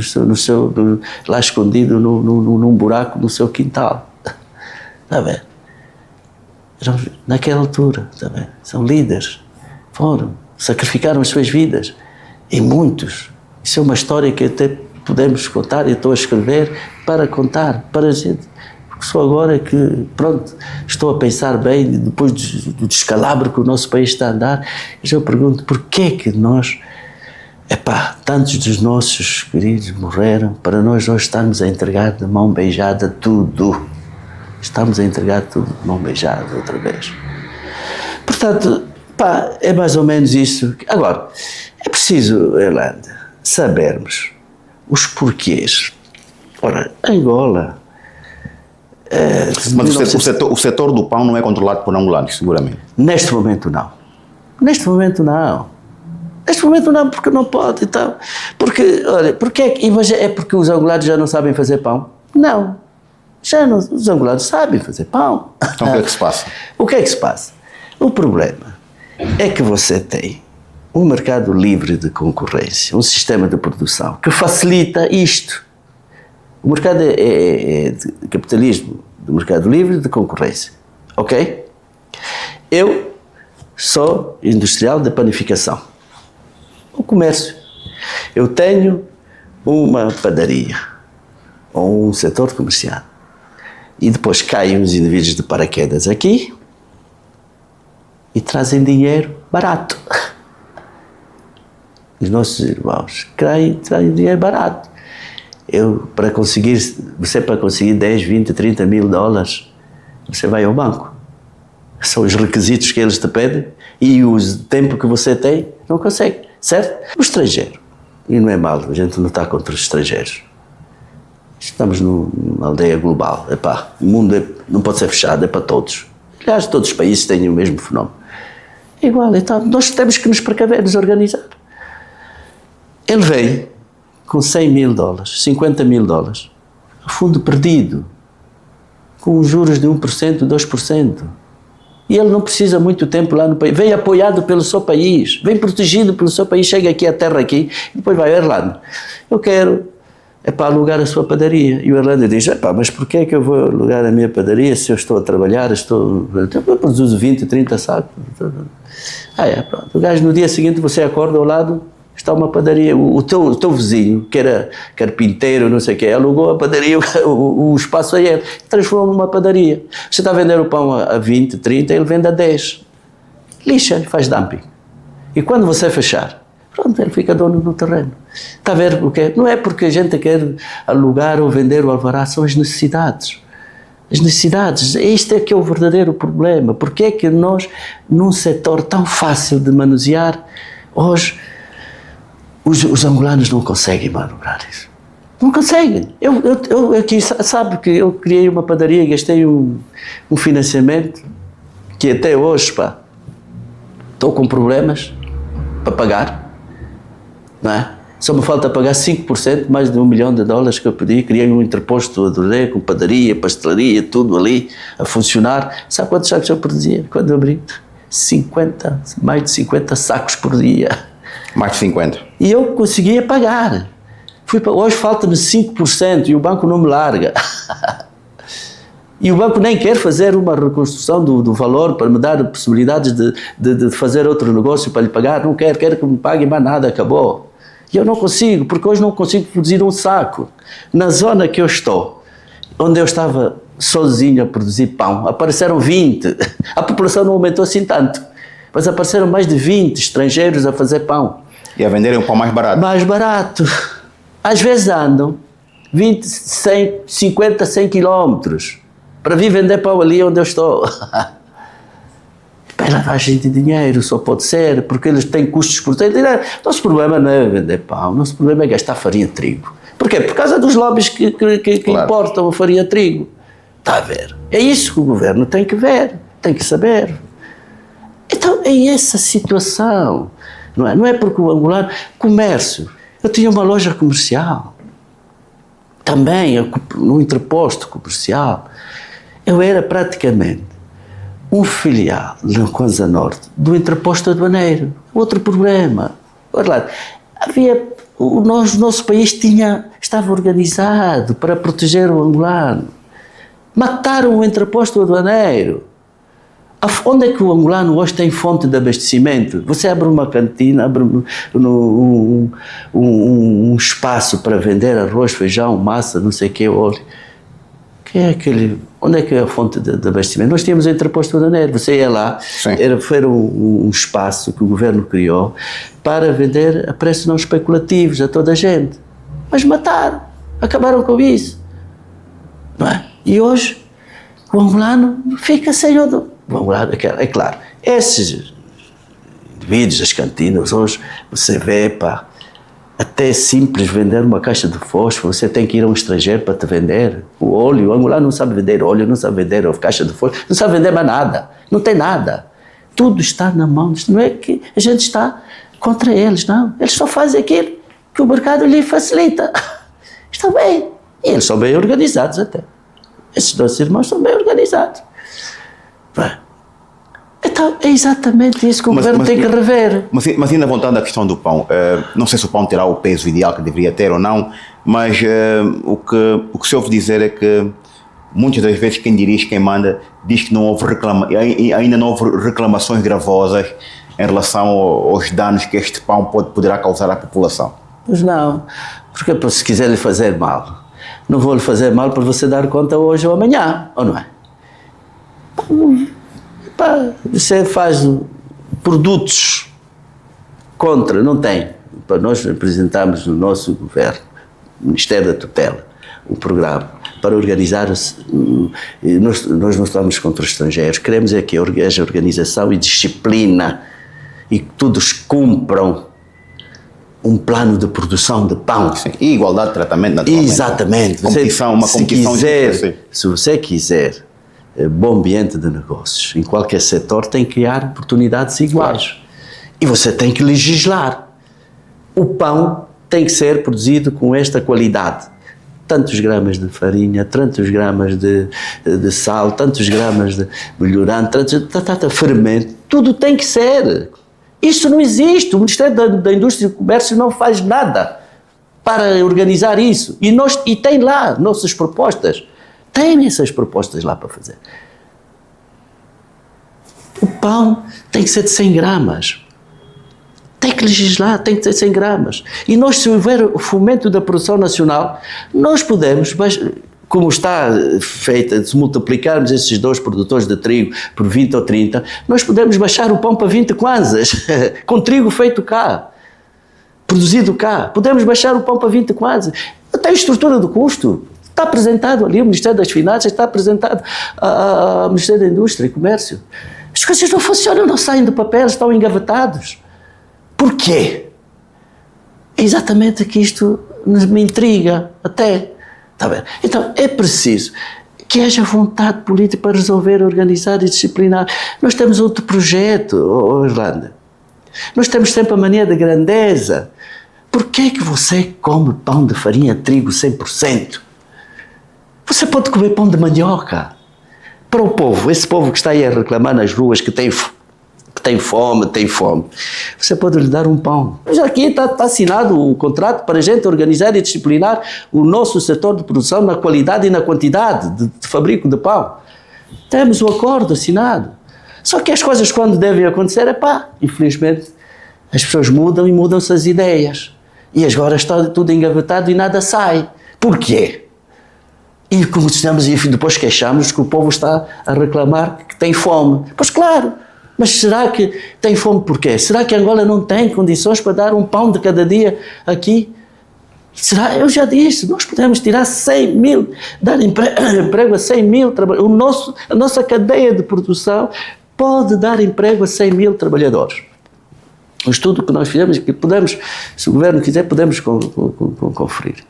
lá escondido num buraco no seu quintal. Está bem? Naquela altura, está bem? São líderes, sacrificaram as suas vidas, e muitos. Isso é uma história que até podemos contar, e eu estou a escrever para contar, para a gente. Porque só agora que, pronto, estou a pensar bem, depois do descalabro que o nosso país está a andar, eu pergunto: porquê que nós, tantos dos nossos queridos morreram, para nós hoje estarmos a entregar de mão beijada tudo. Estamos a entregar tudo de mão beijada outra vez. Portanto, é mais ou menos isso. Agora, é preciso, Irlanda, sabermos os porquês. Ora, Angola... Mas o setor do pão não é controlado por angolanos, seguramente. Neste momento não, porque não pode e tal. Porque, olha, é porque os angolanos já não sabem fazer pão? Não. Os angolanos sabem fazer pão. Então o que é que se passa? O que é que se passa? O problema é que você tem um mercado livre de concorrência, um sistema de produção que facilita isto. O mercado é de capitalismo, do mercado livre de concorrência. Ok? Eu sou industrial de panificação. O comércio. Eu tenho uma padaria ou um setor comercial. E depois caem uns indivíduos de paraquedas aqui e trazem dinheiro barato. Os nossos irmãos trazem dinheiro barato. Para conseguir 10, 20, 30 mil dólares, você vai ao banco. São os requisitos que eles te pedem e o tempo que você tem, não consegue, certo? O estrangeiro, e não é mal, a gente não está contra os estrangeiros. Estamos numa aldeia global. O mundo não pode ser fechado, é para todos. Aliás, todos os países têm o mesmo fenómeno. É igual, então nós temos que nos precaver, nos organizar. Ele veio com 100 mil dólares, 50 mil dólares, fundo perdido, com juros de 1%, 2%. E ele não precisa muito tempo lá no país. Vem apoiado pelo seu país, vem protegido pelo seu país, chega aqui à terra aqui, e depois vai à Irlanda. Eu quero é para alugar a sua padaria. E o Orlando diz, mas porquê é que eu vou alugar a minha padaria se eu estou a trabalhar, eu produzo 20, 30 sacos. Pronto. O gajo, no dia seguinte, você acorda ao lado, está uma padaria, o teu vizinho, que era carpinteiro, não sei o quê, alugou a padaria, o espaço aí, transformou numa padaria. Você está a vender o pão a 20, 30, ele vende a 10. Lixa, faz dumping. E quando você fechar, pronto, ele fica dono do terreno. Está a ver o quê? Não é porque a gente quer alugar ou vender o alvará, são as necessidades. As necessidades, este é que é o verdadeiro problema. Porque é que nós, num setor tão fácil de manusear, hoje, os angolanos não conseguem manobrar isso. Não conseguem. Eu aqui, sabe que eu criei uma padaria, gastei um financiamento que até hoje, estou com problemas para pagar, não é? Só me falta pagar 5%, mais de $1 milhão que eu pedi. Criei um interposto adorei, com padaria, pastelaria, tudo ali a funcionar. Sabe quantos sacos eu produzia quando eu abri? Mais de 50 sacos por dia. Mais de 50. E eu conseguia pagar. Hoje falta-me 5% e o banco não me larga. E o banco nem quer fazer uma reconstrução do valor para me dar possibilidades de fazer outro negócio para lhe pagar. Não quer que me pague mais nada, acabou. E eu não consigo, porque hoje não consigo produzir um saco. Na zona que eu estou, onde eu estava sozinho a produzir pão, apareceram 20. A população não aumentou assim tanto, mas apareceram mais de 20 estrangeiros a fazer pão. E a venderem um pão mais barato. Mais barato. Às vezes andam 20, 100, 50, 100 quilómetros para vir vender pão ali onde eu estou. Para lavagem de dinheiro, só pode ser, porque eles têm custos por ter dinheiro. Nosso problema não é vender pão, nosso problema é gastar farinha de trigo. Porquê? Por causa dos lobbies que claro, importam a farinha de trigo. Está a ver? É isso que o governo tem que ver, tem que saber. Então é essa situação. Não é porque o angolano... Comércio. Eu tinha uma loja comercial. Também, no interposto comercial. Eu era praticamente um filial na Kwanza Norte do interposto aduaneiro. Outro problema. Olha lá, o nosso país estava organizado para proteger o angolano. Mataram o interposto aduaneiro. Onde é que o angolano hoje tem fonte de abastecimento? Você abre uma cantina, abre um espaço para vender arroz, feijão, massa, não sei o que, óleo. Quem é aquele? Onde é que é a fonte de abastecimento? Nós tínhamos o interposto aduaneiro. Você ia lá, foi um espaço que o governo criou para vender a preços não especulativos a toda a gente. Mas mataram, acabaram com isso. Não é? E hoje o angolano fica sem o é claro, esses indivíduos das cantinas, hoje você vê, até é simples vender uma caixa de fósforo, você tem que ir a um estrangeiro para te vender. O óleo, o angolano não sabe vender óleo, não sabe vender caixa de fósforo, não sabe vender mais nada, não tem nada. Tudo está na mão, não é que a gente está contra eles, não. Eles só fazem aquilo que o mercado lhe facilita. Estão bem, e eles são bem organizados até. Esses dois irmãos são bem organizados. Então é exatamente isso que o governo tem que rever. Mas ainda voltando à questão do pão, não sei se o pão terá o peso ideal que deveria ter ou não, mas o que se ouve dizer é que muitas das vezes quem dirige, quem manda, diz que não houve ainda não houve reclamações gravosas em relação aos danos que este pão poderá causar à população. Pois não, porque se quiser lhe fazer mal, não vou lhe fazer mal para você dar conta hoje ou amanhã, ou não é? Você faz produtos contra, não tem. Nós apresentamos no nosso governo, Ministério da Tutela, um programa para organizar, nós não estamos contra os estrangeiros, queremos é que haja organização e disciplina e que todos cumpram um plano de produção de pão. Sim. E igualdade de tratamento, naturalmente. Exatamente. Se você quiser bom ambiente de negócios, em qualquer setor tem que criar oportunidades iguais. Claro. E você tem que legislar. O pão tem que ser produzido com esta qualidade. Tantos gramas de farinha, tantos gramas de sal, tantos gramas de melhorante, fermento, tudo tem que ser. Isso não existe. O Ministério da Indústria e do Comércio não faz nada para organizar isso. E tem lá nossas propostas. Tem essas propostas lá para fazer. O pão tem que ser de 100 gramas. Tem que legislar, tem que ser 100 gramas. E nós, se houver o fomento da produção nacional, nós podemos, como está feita, se multiplicarmos esses 2 produtores de trigo por 20 ou 30, nós podemos baixar o pão para 20 kwanzas, com trigo feito cá, produzido cá. Podemos baixar o pão para 20 kwanzas. Tem a estrutura do custo. Está apresentado ali, o Ministério das Finanças, está apresentado ao Ministério da Indústria e Comércio. As coisas não funcionam, não saem do papel, estão engavetados. Porquê? É exatamente que isto me intriga, até. Está bem? Então, é preciso que haja vontade política para resolver, organizar e disciplinar. Nós temos outro projeto, Irlanda. Nós temos sempre a mania da grandeza. Porquê que você come pão de farinha de trigo 100%? Você pode comer pão de mandioca. Para o povo, esse povo que está aí a reclamar nas ruas que tem fome, você pode lhe dar um pão. Já aqui está assinado o contrato para a gente organizar e disciplinar o nosso setor de produção na qualidade e na quantidade de fabrico de pão. Temos o acordo assinado. Só que as coisas, quando devem acontecer, infelizmente, as pessoas mudam e mudam-se as ideias. E agora está tudo engavetado e nada sai. Porquê? E como dissemos, e depois queixamos que o povo está a reclamar que tem fome. Pois claro, mas será que tem fome porquê? Será que Angola não tem condições para dar um pão de cada dia aqui? Será? Eu já disse, nós podemos tirar 100 mil, dar emprego a 100 mil trabalhadores. A nossa cadeia de produção pode dar emprego a 100 mil trabalhadores. Um estudo que nós fizemos, que podemos, se o governo quiser, podemos conferir.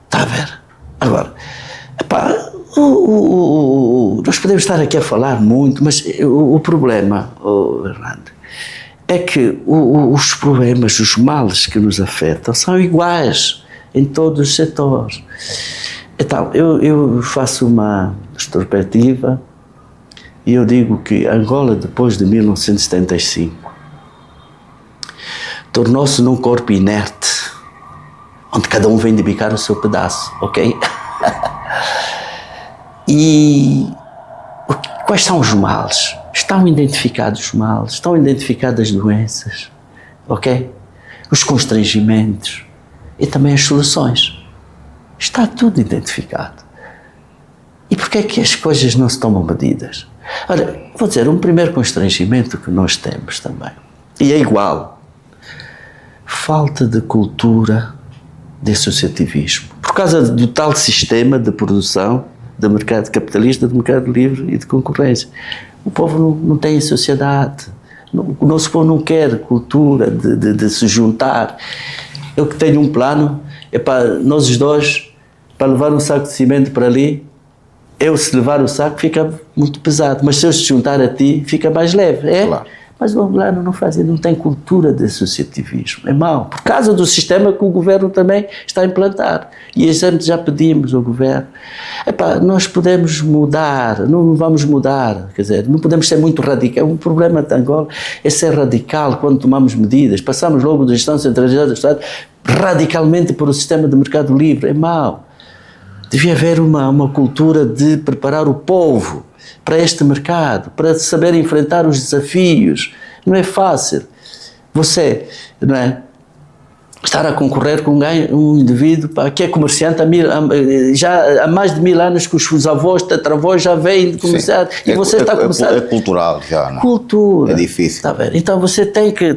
Está a ver? Agora, nós podemos estar aqui a falar muito, mas o problema, Hernando, é que os problemas, os males que nos afetam são iguais em todos os setores. Então, eu faço uma retrospectiva e eu digo que Angola, depois de 1975, tornou-se num corpo inerte, onde cada um vem dedicar o seu pedaço, ok? E quais são os males? Estão identificados os males, estão identificadas as doenças, ok? Os constrangimentos e também as soluções. Está tudo identificado. E porquê é que as coisas não se tomam medidas? Olha, vou dizer, um primeiro constrangimento que nós temos também, e é igual, falta de cultura de associativismo. Por causa do tal sistema de produção, de mercado capitalista, de mercado livre e de concorrência. O povo não tem sociedade. O nosso povo não quer cultura de se juntar. Eu que tenho um plano, é para nós os dois, para levar um saco de cimento para ali, se levar o saco fica muito pesado, mas se eu se juntar a ti, fica mais leve, é? Claro. Mas o angolano não tem cultura de associativismo, é mau, por causa do sistema que o governo também está a implantar. E a gente já pedimos ao governo, nós podemos mudar, não vamos mudar, quer dizer, não podemos ser muito radical. O problema de Angola é ser radical quando tomamos medidas, passamos logo da gestão centralizada do Estado radicalmente para o sistema de mercado livre, é mau. Devia haver uma cultura de preparar o povo para este mercado, para saber enfrentar os desafios. Não é fácil. Você, não é, estar a concorrer com um indivíduo que é comerciante já há mais de 1000 anos, que os avós, tetravós já vêm de comerciar. Sim. E você está a começar... É cultural já, não? Cultura. É difícil. Está a ver? Então você tem que...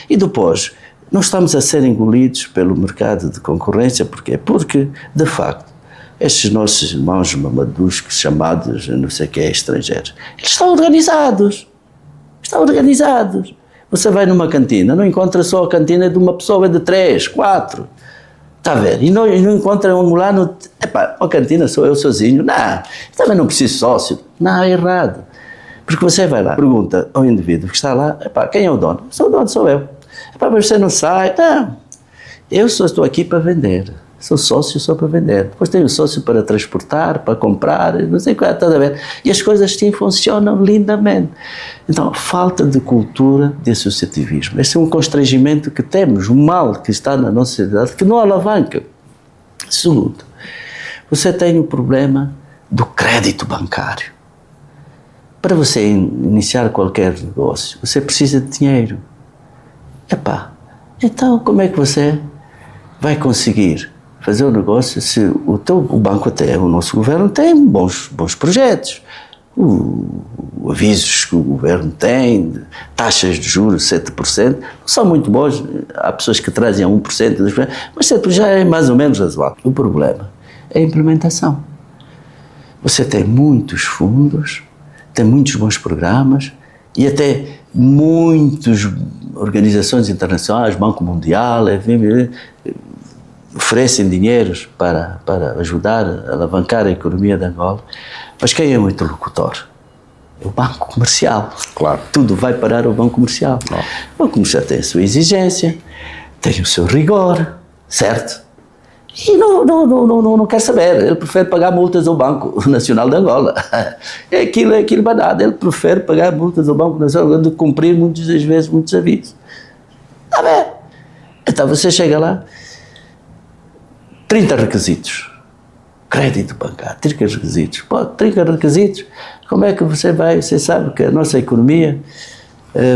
E depois, não estamos a ser engolidos pelo mercado de concorrência. Porquê? Porque, de facto, estes nossos irmãos mamaduscos, chamados não sei o que, estrangeiros, eles estão organizados. Estão organizados. Você vai numa cantina, não encontra só a cantina de uma pessoa, de 3, 4. Está a ver? E não encontra um angolano, a cantina sou eu sozinho. Não, também não preciso de sócio. Não, é errado. Porque você vai lá, pergunta ao indivíduo que está lá, quem é o dono? O dono sou eu. Mas você não sai? Não, eu só estou aqui para vender. Sou sócio só para vender. Depois tenho sócio para transportar, para comprar, não sei qual, estás a ver? E as coisas assim funcionam lindamente. Então, falta de cultura de associativismo. Esse é um constrangimento que temos, um mal que está na nossa sociedade, que não alavanca. Segundo, você tem o problema do crédito bancário. Para você iniciar qualquer negócio, você precisa de dinheiro. Epá, então como é que você vai conseguir fazer um negócio se o banco até, o nosso governo tem bons projetos, avisos que o governo tem, taxas de juros 7%, não são muito bons, há pessoas que trazem a 1%, 2%, mas já é mais ou menos razoável. O problema é a implementação. Você tem muitos fundos, tem muitos bons programas e até muitas organizações internacionais, Banco Mundial, oferecem dinheiros para ajudar a alavancar a economia de Angola, mas quem é o interlocutor? É o Banco Comercial. Claro. Tudo vai parar ao Banco Comercial. Claro. O Banco Comercial tem a sua exigência, tem o seu rigor, certo? E não quer saber, ele prefere pagar multas ao Banco Nacional de Angola. É aquilo banado, ele prefere pagar multas ao Banco Nacional do que cumprir muitas das vezes muitos avisos. Está bem. Então você chega lá, 30 requisitos. Crédito bancário, 30 requisitos. Pô, 30 requisitos, como é que você vai? Você sabe que a nossa economia,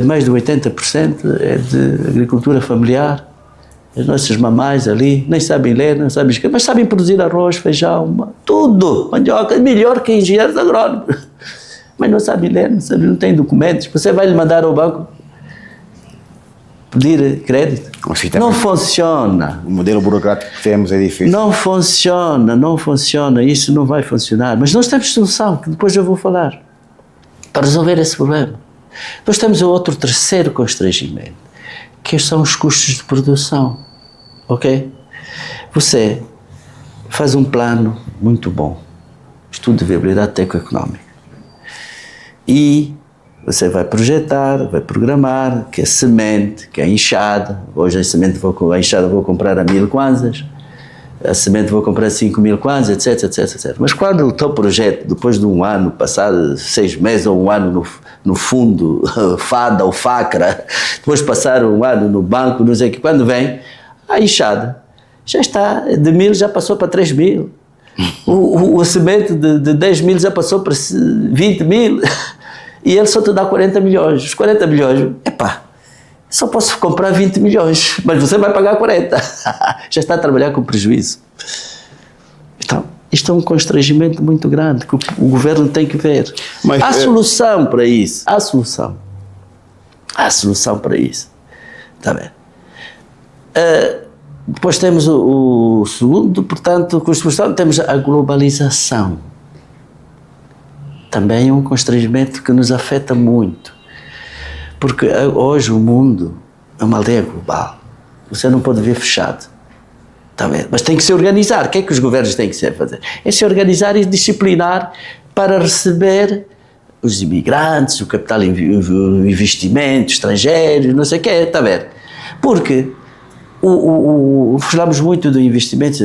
mais de 80% é de agricultura familiar. As nossas mamães ali nem sabem ler, não sabem escrever, mas sabem produzir arroz, feijão, tudo, mandioca, melhor que engenheiros agrónomos. Mas não sabem ler, não têm documentos. Você vai lhe mandar ao banco pedir crédito. Não funciona. O modelo burocrático que temos é difícil. Não funciona, isso não vai funcionar. Mas nós temos solução, que depois eu vou falar, para resolver esse problema. Nós temos outro terceiro constrangimento, que são os custos de produção, ok? Você faz um plano muito bom, estudo de viabilidade técnico-económica, e você vai projetar, vai programar, que é semente, que é enxada. Hoje a enxada vou comprar a 1000 kwanzas, a semente vou comprar 5000 kwanzas, etc. Mas quando o teu projeto, depois de um ano, passado 6 meses ou um ano no fundo, FADA ou FACRA, depois passar um ano no banco, não sei o que, quando vem, a enxada já está, de 1000 já passou para 3000. A semente de 10.000 já passou para 20.000. E ele só te dá 40 milhões. Os 40 milhões, só posso comprar 20 milhões, mas você vai pagar 40. Já está a trabalhar com prejuízo. Então, isto é um constrangimento muito grande que o governo tem que ver. Mas há solução para isso. Há solução para isso. Está bem. Depois temos o segundo, portanto, temos a globalização. Também é um constrangimento que nos afeta muito, porque hoje o mundo é uma aldeia global, você não pode ver fechado, tá bem? Mas tem que se organizar. O que é que os governos têm que fazer? É se organizar e disciplinar para receber os imigrantes, o capital, o investimento estrangeiro, não sei o que, está a ver? Porque falamos muito do investimento,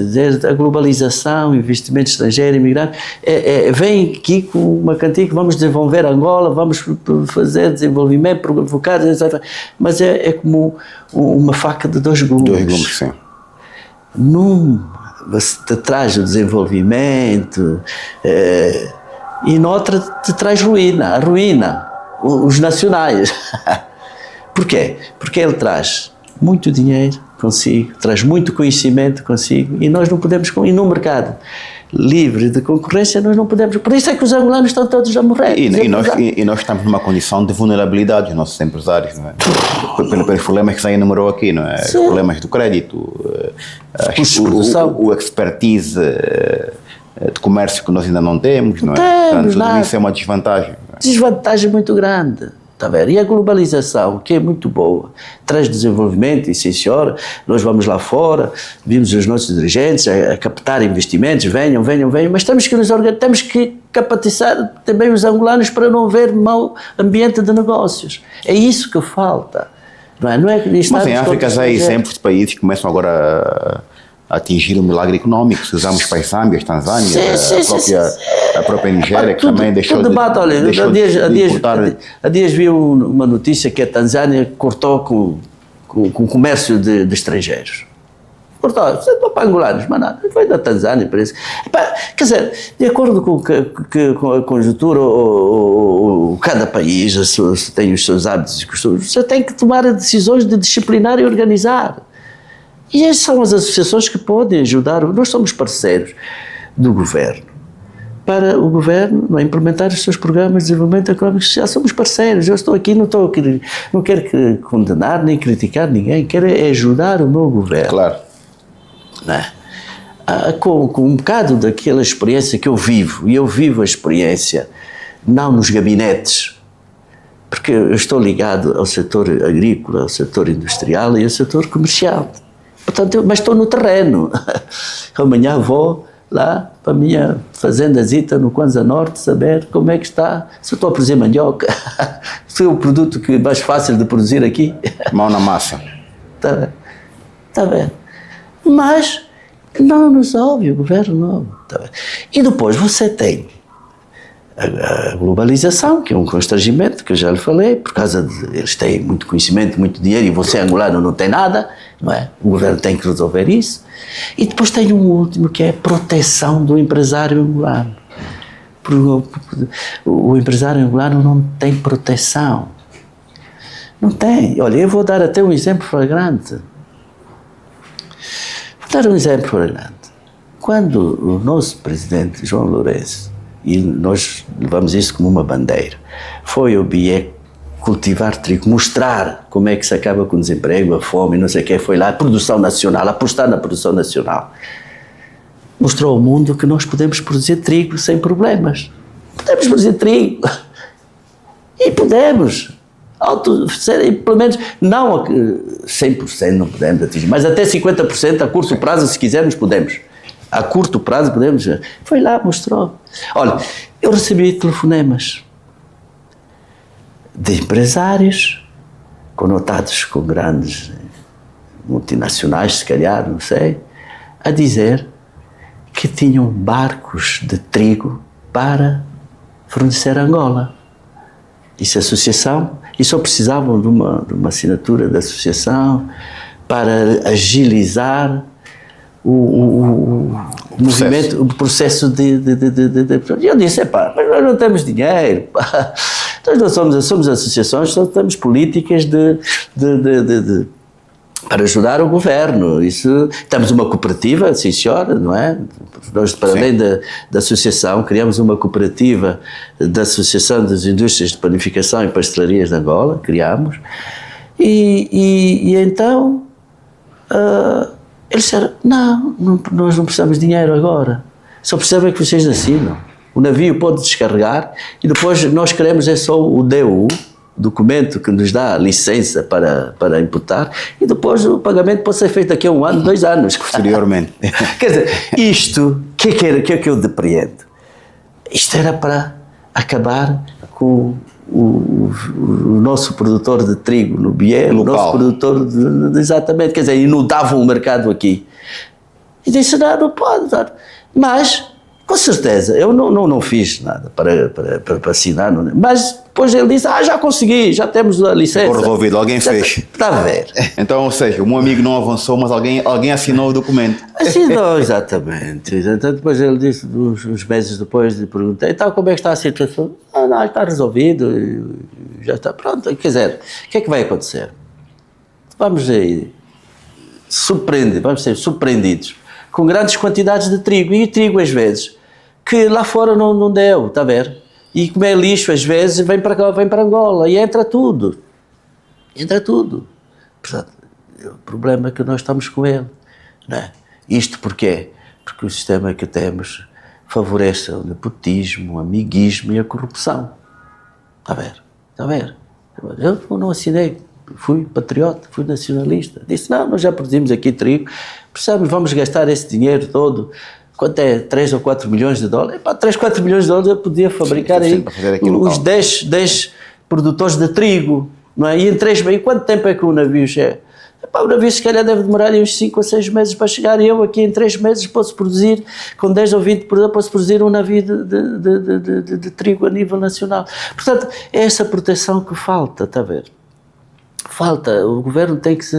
a globalização, investimento estrangeiro, imigrante, vem aqui com uma cantiga, vamos desenvolver Angola, vamos fazer desenvolvimento, provocar, etc. Mas é como uma faca de dois gumes. Dois gumes, sim. Você te traz o desenvolvimento e noutra te traz a ruína, os nacionais. Porquê? Porque ele traz muito dinheiro consigo, traz muito conhecimento consigo, e nós não podemos, e no mercado livre de concorrência nós não podemos, por isso é que os angolanos estão todos a morrer. E nós estamos numa condição de vulnerabilidade, os nossos empresários, não é? Pelos problemas que você enumerou aqui, não é? Os problemas do crédito, o expertise de comércio que nós ainda não temos, não é? Portanto, tudo isso é uma desvantagem. Desvantagem muito grande. Tá vendo? E a globalização, que é muito boa, traz desenvolvimento, e sim senhora, nós vamos lá fora, vimos os nossos dirigentes a captar investimentos, venham, mas temos que capacitar também os angolanos para não haver mau ambiente de negócios. É isso que falta. Não é mas em África já há exemplos de países que começam agora atingir um milagre económico. Se usarmos para Zâmbia, Tanzânia, a própria Nigéria, que também deixou debate, olha, há dias vi uma notícia que a Tanzânia cortou com o comércio de estrangeiros. Cortou, para angolanos, mas nada, foi da Tanzânia, parece. Quer dizer, de acordo com a conjuntura, cada país tem os seus hábitos e costumes, você tem que tomar decisões de disciplinar e organizar. E essas são as associações que podem ajudar. Nós somos parceiros do governo para o governo implementar os seus programas de desenvolvimento económico e social. Somos parceiros. Eu estou aqui, não quero condenar nem criticar ninguém, quero ajudar o meu governo. Claro. Não é? Com um bocado daquela experiência que eu vivo, e eu vivo a experiência não nos gabinetes, porque eu estou ligado ao setor agrícola, ao setor industrial e ao setor comercial. Portanto, mas estou no terreno. Amanhã vou lá para a minha fazendazita no Kwanza Norte saber como é que está, se eu estou a produzir mandioca, se é o produto mais fácil de produzir aqui. Mão na massa. Está bem. Mas não nos ouve, o governo não. Tá bem. E depois você tem a globalização, que é um constrangimento, que eu já lhe falei, por causa de eles têm muito conhecimento, muito dinheiro, e você, angolano, não tem nada, não é? O governo tem que resolver isso. E depois tem um último, que é a proteção do empresário angolano. O empresário angolano não tem proteção. Não tem. Olha, eu vou dar até um exemplo flagrante. Vou dar um exemplo flagrante. Quando o nosso presidente, João Lourenço, e nós levamos isso como uma bandeira, foi ao BIE cultivar trigo, mostrar como é que se acaba com o desemprego, a fome, não sei o que, foi lá, a produção nacional, apostar na produção nacional. Mostrou ao mundo que nós podemos produzir trigo sem problemas. Podemos produzir trigo. E podemos. Pelo menos, não 100% não podemos atingir, mas até 50% a curto prazo, se quisermos, podemos. A curto prazo podemos. Foi lá, mostrou. Olha, eu recebi telefonemas de empresários conotados com grandes multinacionais, se calhar, não sei, a dizer que tinham barcos de trigo para fornecer a Angola. Isso é associação, e só precisavam de uma assinatura da associação para agilizar o movimento, o processo de. E eu disse, mas nós não temos dinheiro, pá. Nós não somos associações, só temos políticas para ajudar o governo. Isso, temos uma cooperativa, sim senhora, não é? Nós, para além da associação, criamos uma cooperativa da Associação das Indústrias de Panificação e Pastelarias de Angola, criamos, e então eles disseram, nós não precisamos de dinheiro agora, só precisamos que vocês assinam. O navio pode descarregar e depois nós queremos só o DU, documento que nos dá licença para imputar, e depois o pagamento pode ser feito daqui a 1 ano, 2 anos. Posteriormente. Quer dizer, isto, o que é que eu depreendo? Isto era para acabar com o nosso produtor de trigo no BIE, o nosso produtor exatamente, quer dizer, inundavam o mercado aqui. E disse, não pode dar. Mas, com certeza, eu não fiz nada para assinar, mas depois ele disse, já consegui, já temos a licença. Ficou resolvido, alguém fez. Está a ver. Então, ou seja, o meu amigo não avançou, mas alguém assinou o documento. Assinou, exatamente. Então, depois ele disse, uns meses depois, lhe perguntei, então como é que está a situação? Não, está resolvido, já está pronto. Quer dizer, o que é que vai acontecer? Vamos ser surpreendidos com grandes quantidades de trigo, e trigo às vezes, que lá fora não deu, está a ver? E como é lixo, às vezes, vem para Angola, e entra tudo. Portanto, o problema é que nós estamos com ele, não é? Isto porquê? Porque o sistema que temos favorece o nepotismo, o amiguismo e a corrupção. Está a ver? Eu não assinei, fui patriota, fui nacionalista. Disse, nós já produzimos aqui trigo, vamos gastar esse dinheiro todo. Quanto é? 3 ou 4 milhões de dólares? 3, 4 milhões de dólares eu podia fabricar aí os 10 produtores de trigo, não é? E em 3 meses, quanto tempo é que o navio chega? O navio se calhar deve demorar uns 5 ou 6 meses para chegar, e eu aqui em 3 meses posso produzir, com 10 ou 20 por ano, posso produzir um navio de trigo a nível nacional. Portanto, é essa proteção que falta, está a ver? Falta, o governo tem que se...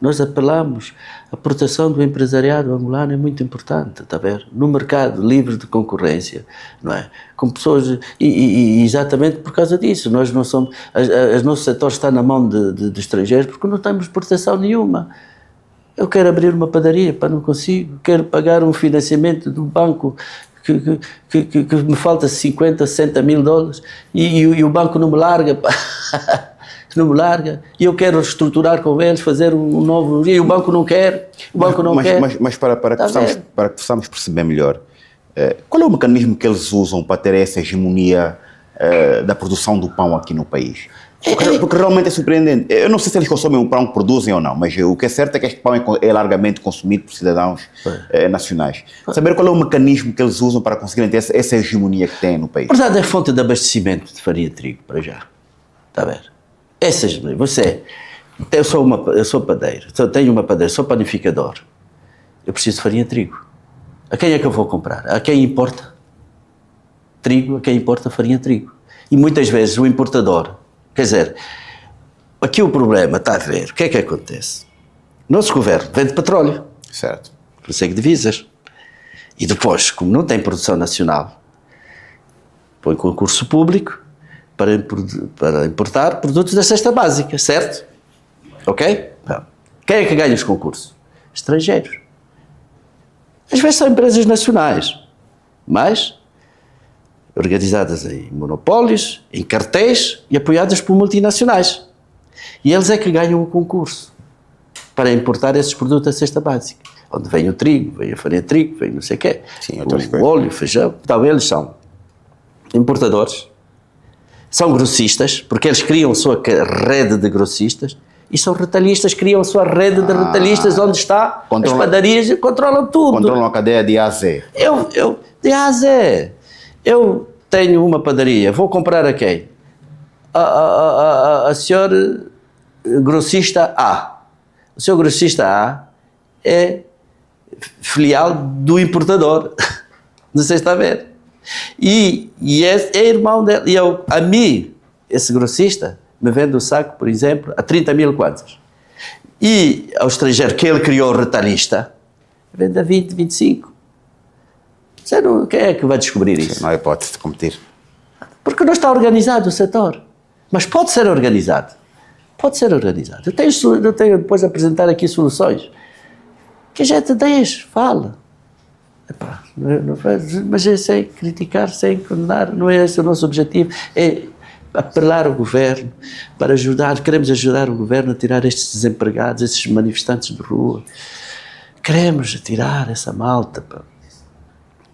Nós apelamos, a proteção do empresariado angolano é muito importante, está a ver? No mercado livre de concorrência, não é? Com pessoas... E exatamente por causa disso, nós não somos... O nosso setor está na mão de estrangeiros porque não temos proteção nenhuma. Eu quero abrir uma padaria, pá, não consigo. Quero pagar um financiamento do banco que me falta 50, 60 mil dólares e o banco não me larga, pá. Não me larga, e eu quero reestruturar com eles, fazer um novo, e o banco não quer, Mas para que possamos perceber melhor, qual é o mecanismo que eles usam para ter essa hegemonia da produção do pão aqui no país? Porque realmente é surpreendente. Eu não sei se eles consomem o pão que produzem ou não, mas o que é certo é que este pão é largamente consumido por cidadãos nacionais. Saber qual é o mecanismo que eles usam para conseguirem ter essa hegemonia que têm no país. Verdade, é fonte de abastecimento de farinha de trigo, para já. Está a ver? Eu sou padeiro, tenho uma padeira, sou panificador. Eu preciso de farinha de trigo. A quem é que eu vou comprar? A quem importa trigo, a quem importa farinha de trigo. E muitas vezes o importador, quer dizer, aqui o problema, está a ver, o que é que acontece? O nosso governo vende petróleo. Certo. Consegue divisas. E depois, como não tem produção nacional, põe concurso público para importar produtos da cesta básica, certo? Ok? Não. Quem é que ganha os concursos? Estrangeiros. Às vezes são empresas nacionais, mas organizadas em monopólios, em cartéis e apoiadas por multinacionais. E eles é que ganham o concurso para importar esses produtos da cesta básica. Onde vem o trigo, vem a farinha de trigo, vem não sei o quê. Sim, o óleo, o feijão. Então eles são importadores, são grossistas, porque eles criam a sua rede de grossistas, e são retalhistas, criam a sua rede de retalhistas, onde está as padarias, e controlam tudo. Controlam a cadeia de A a Z. De A a Z. Eu tenho uma padaria, vou comprar a quem? A senhora grossista A. O senhor grossista A é filial do importador. Não sei se está a ver. E é irmão dele. E a mim, esse grossista, me vende o saco, por exemplo, a 30 mil kwanzas. E ao estrangeiro, que ele criou o retalhista, vende a 20, 25. Quem é que vai descobrir isso? Não há hipótese de competir. Porque não está organizado o setor. Mas pode ser organizado. Pode ser organizado. Eu tenho depois de apresentar aqui soluções. Que a gente deixe, fala. Epá, mas é sem criticar, sem condenar, não é esse o nosso objetivo, é apelar ao governo para ajudar, queremos ajudar o governo a tirar estes desempregados, estes manifestantes de rua, queremos tirar essa malta, pá.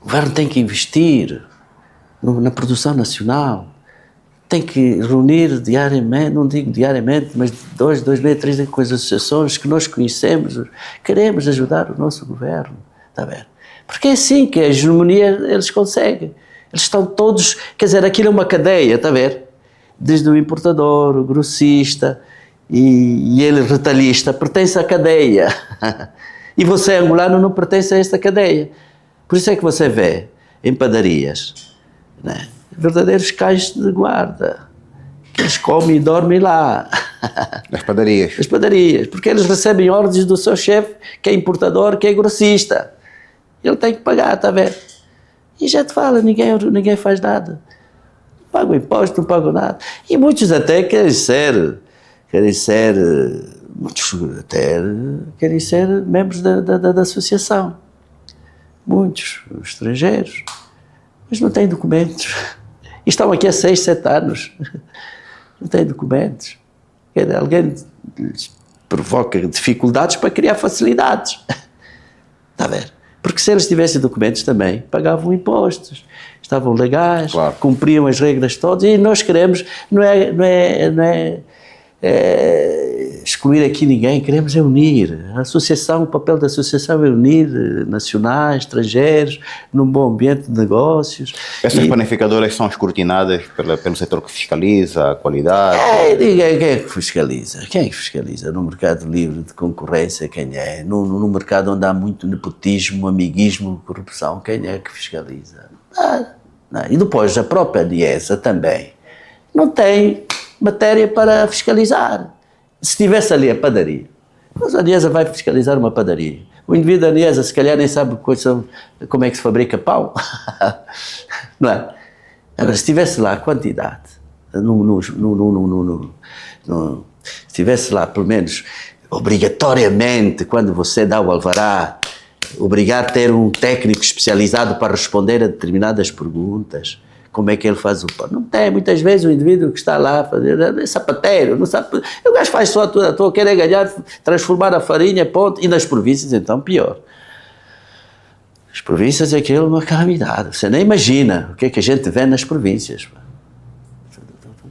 O governo tem que investir na produção nacional, tem que reunir diariamente, não digo diariamente, mas 2 meses, 3 com as associações que nós conhecemos, queremos ajudar o nosso governo, está a ver? Porque é assim que a hegemonia eles conseguem. Eles estão todos, quer dizer, aquilo é uma cadeia, está a ver? Desde o importador, o grossista e ele retalhista, pertence à cadeia. E você, angolano, não pertence a esta cadeia. Por isso é que você vê em padarias, né, verdadeiros cães de guarda, que eles comem e dormem lá. Nas padarias. Nas padarias, porque eles recebem ordens do seu chefe, que é importador, que é grossista. Ele tem que pagar, está a ver? E já te fala, ninguém faz nada. Não pagam imposto, não pagam nada. E muitos até querem ser membros da associação. Muitos estrangeiros, mas não têm documentos. E estão aqui há 6, 7 anos. Não têm documentos. Alguém provoca dificuldades para criar facilidades. Está a ver? Porque se eles tivessem documentos também, pagavam impostos, estavam legais, claro, cumpriam as regras todas, e nós queremos, não é excluir aqui ninguém, queremos é unir. A associação, o papel da associação é unir nacionais, estrangeiros, num bom ambiente de negócios. Essas panificadoras são escrutinadas pelo setor que fiscaliza a qualidade? Quem é que fiscaliza? Quem é que fiscaliza? No mercado livre de concorrência, quem é? No mercado onde há muito nepotismo, amiguismo, corrupção, quem é que fiscaliza? Não. E depois a própria ANIESA também não tem matéria para fiscalizar. Se tivesse ali a padaria, mas a ANIESA vai fiscalizar uma padaria. O indivíduo da ANIESA se calhar nem sabe como é que se fabrica pão. Não é? Agora, se tivesse lá a quantidade, se tivesse lá pelo menos obrigatoriamente, quando você dá o alvará, obrigar a ter um técnico especializado para responder a determinadas perguntas. Como é que ele faz o pão? Não tem, muitas vezes o indivíduo que está lá a fazer, é sapateiro, não sabe, o gajo faz só tudo à toa, quer ganhar, transformar a farinha, ponto, e nas províncias então pior. As províncias é aquilo uma calamidade, você nem imagina o que é que a gente vê nas províncias.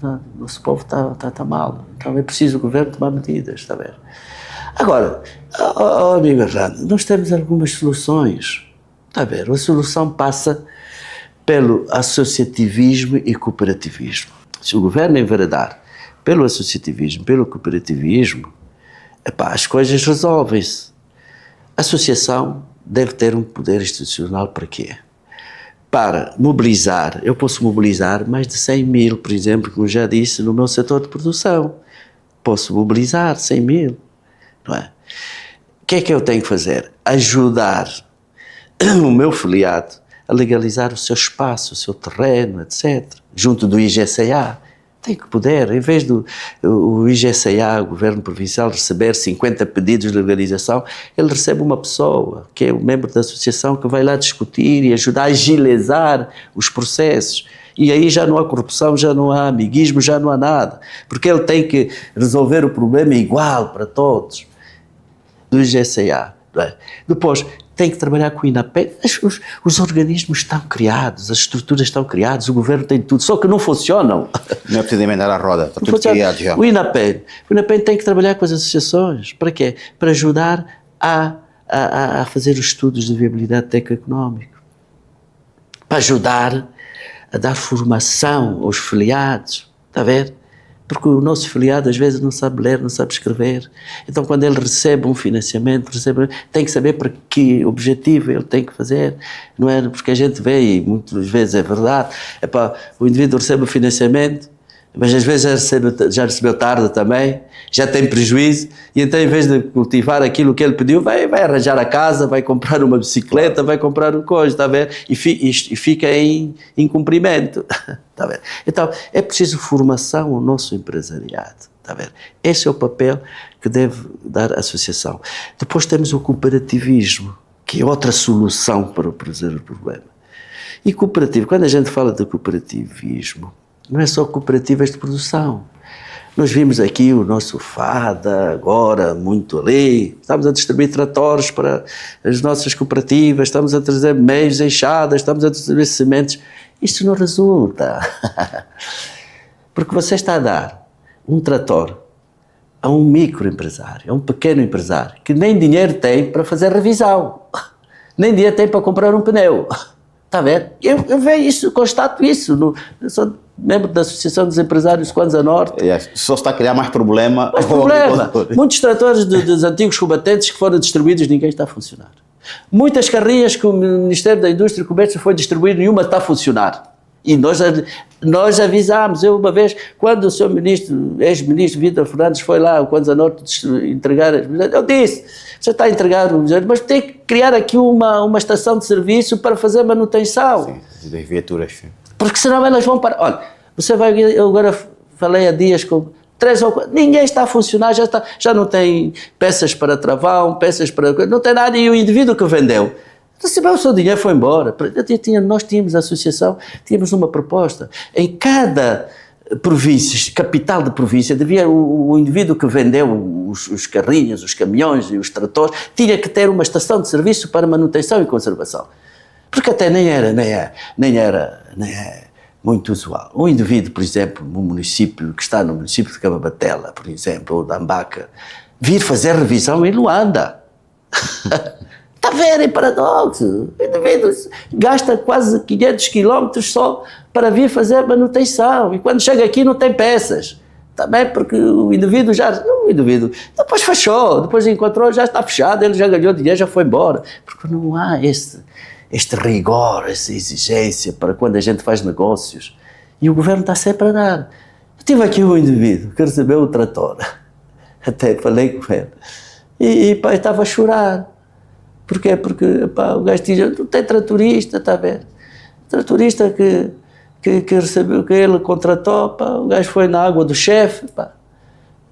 O nosso povo está mal, então é preciso o governo tomar medidas, está a ver? Agora, amigo Arlando, nós temos algumas soluções, está a ver? A solução passa pelo associativismo e cooperativismo. Se o governo enveredar pelo associativismo, pelo cooperativismo, as coisas resolvem-se. A associação deve ter um poder institucional para quê? Para mobilizar, eu posso mobilizar mais de 100 mil, por exemplo, como já disse, no meu setor de produção. Posso mobilizar 100 mil, não é? O que é que eu tenho que fazer? Ajudar o meu filiado a legalizar o seu espaço, o seu terreno, etc. Junto do IGCA. Tem que poder, em vez do o IGCA, o Governo Provincial, receber 50 pedidos de legalização, ele recebe uma pessoa, que é o membro da associação, que vai lá discutir e ajudar a agilizar os processos. E aí já não há corrupção, já não há amiguismo, já não há nada. Porque ele tem que resolver o problema igual para todos. Do IGCA. Depois, tem que trabalhar com o INAPEN. Os organismos estão criados, as estruturas estão criadas, o governo tem tudo, só que não funcionam. Não é preciso emendar a roda, está tudo criado já. O INAPEN tem que trabalhar com as associações. Para quê? Para ajudar a fazer os estudos de viabilidade técnico-económica. Para ajudar a dar formação aos filiados. Está a ver? Porque o nosso filiado às vezes não sabe ler, não sabe escrever. Então quando ele recebe um financiamento, tem que saber para que objetivo ele tem que fazer, não é? Porque a gente vê, e muitas vezes é verdade, o indivíduo recebe o financiamento, mas às vezes já recebeu tarde também, já tem prejuízo, e então em vez de cultivar aquilo que ele pediu, vai arranjar a casa, vai comprar uma bicicleta, vai comprar um coisa, está a ver? E fica em incumprimento, está a ver? Então é preciso formação ao nosso empresariado, está a ver? Esse é o papel que deve dar a associação. Depois temos o cooperativismo, que é outra solução para resolver o problema. E cooperativo, quando a gente fala de cooperativismo, não é só cooperativas de produção. Nós vimos aqui o nosso FADA, agora, muito ali. Estamos a distribuir tratores para as nossas cooperativas, estamos a trazer meios, enxadas, estamos a distribuir sementes. Isto não resulta. Porque você está a dar um trator a um microempresário, a um pequeno empresário, que nem dinheiro tem para fazer revisão, nem dinheiro tem para comprar um pneu. Está a ver? Eu vejo isso, constato isso. Eu sou membro da Associação dos Empresários Kwanza Norte. Só está a criar mais problema. Mais problema. Muitos tratores dos antigos combatentes que foram distribuídos, ninguém está a funcionar. Muitas carrinhas que o Ministério da Indústria e Comércio foi distribuir, nenhuma está a funcionar. E nós avisámos, eu uma vez, quando o seu ministro, ex-ministro Vítor Fernandes foi lá ao Kwanza Norte entregar, eu disse, você está a entregar, mas tem que criar aqui uma estação de serviço para fazer manutenção. Sim, das viaturas. Sim. Porque senão elas vão parar. Olha, você vai, eu agora falei há dias com 3 ou 4, ninguém está a funcionar, já não tem peças para travão, peças para, não tem nada, e o indivíduo que vendeu recebeu o seu dinheiro, foi embora. Nós tínhamos a associação, tínhamos uma proposta. Em cada província, capital de província, devia o indivíduo que vendeu os carrinhos, os caminhões e os tratores, tinha que ter uma estação de serviço para manutenção e conservação. Porque até nem muito usual. Um indivíduo, por exemplo, no município, que está no município de Camabatela, por exemplo, ou de Ambaca, vir fazer revisão em Luanda. Está a ver, é paradoxo. O indivíduo gasta quase 500 quilómetros só para vir fazer manutenção. E quando chega aqui não tem peças. Também porque o indivíduo depois fechou, depois encontrou, já está fechado, ele já ganhou dinheiro, já foi embora. Porque não há este rigor, essa exigência para quando a gente faz negócios. E o governo está sempre a dar. Eu tive aqui um indivíduo que recebeu o trator. Até falei com ele. E pá, estava a chorar. Porquê? Porque pá, o gajo dizia, não tem tratorista, está a ver? Tratorista que recebeu, que ele contratou, pá, o gajo foi na água do chefe, pá.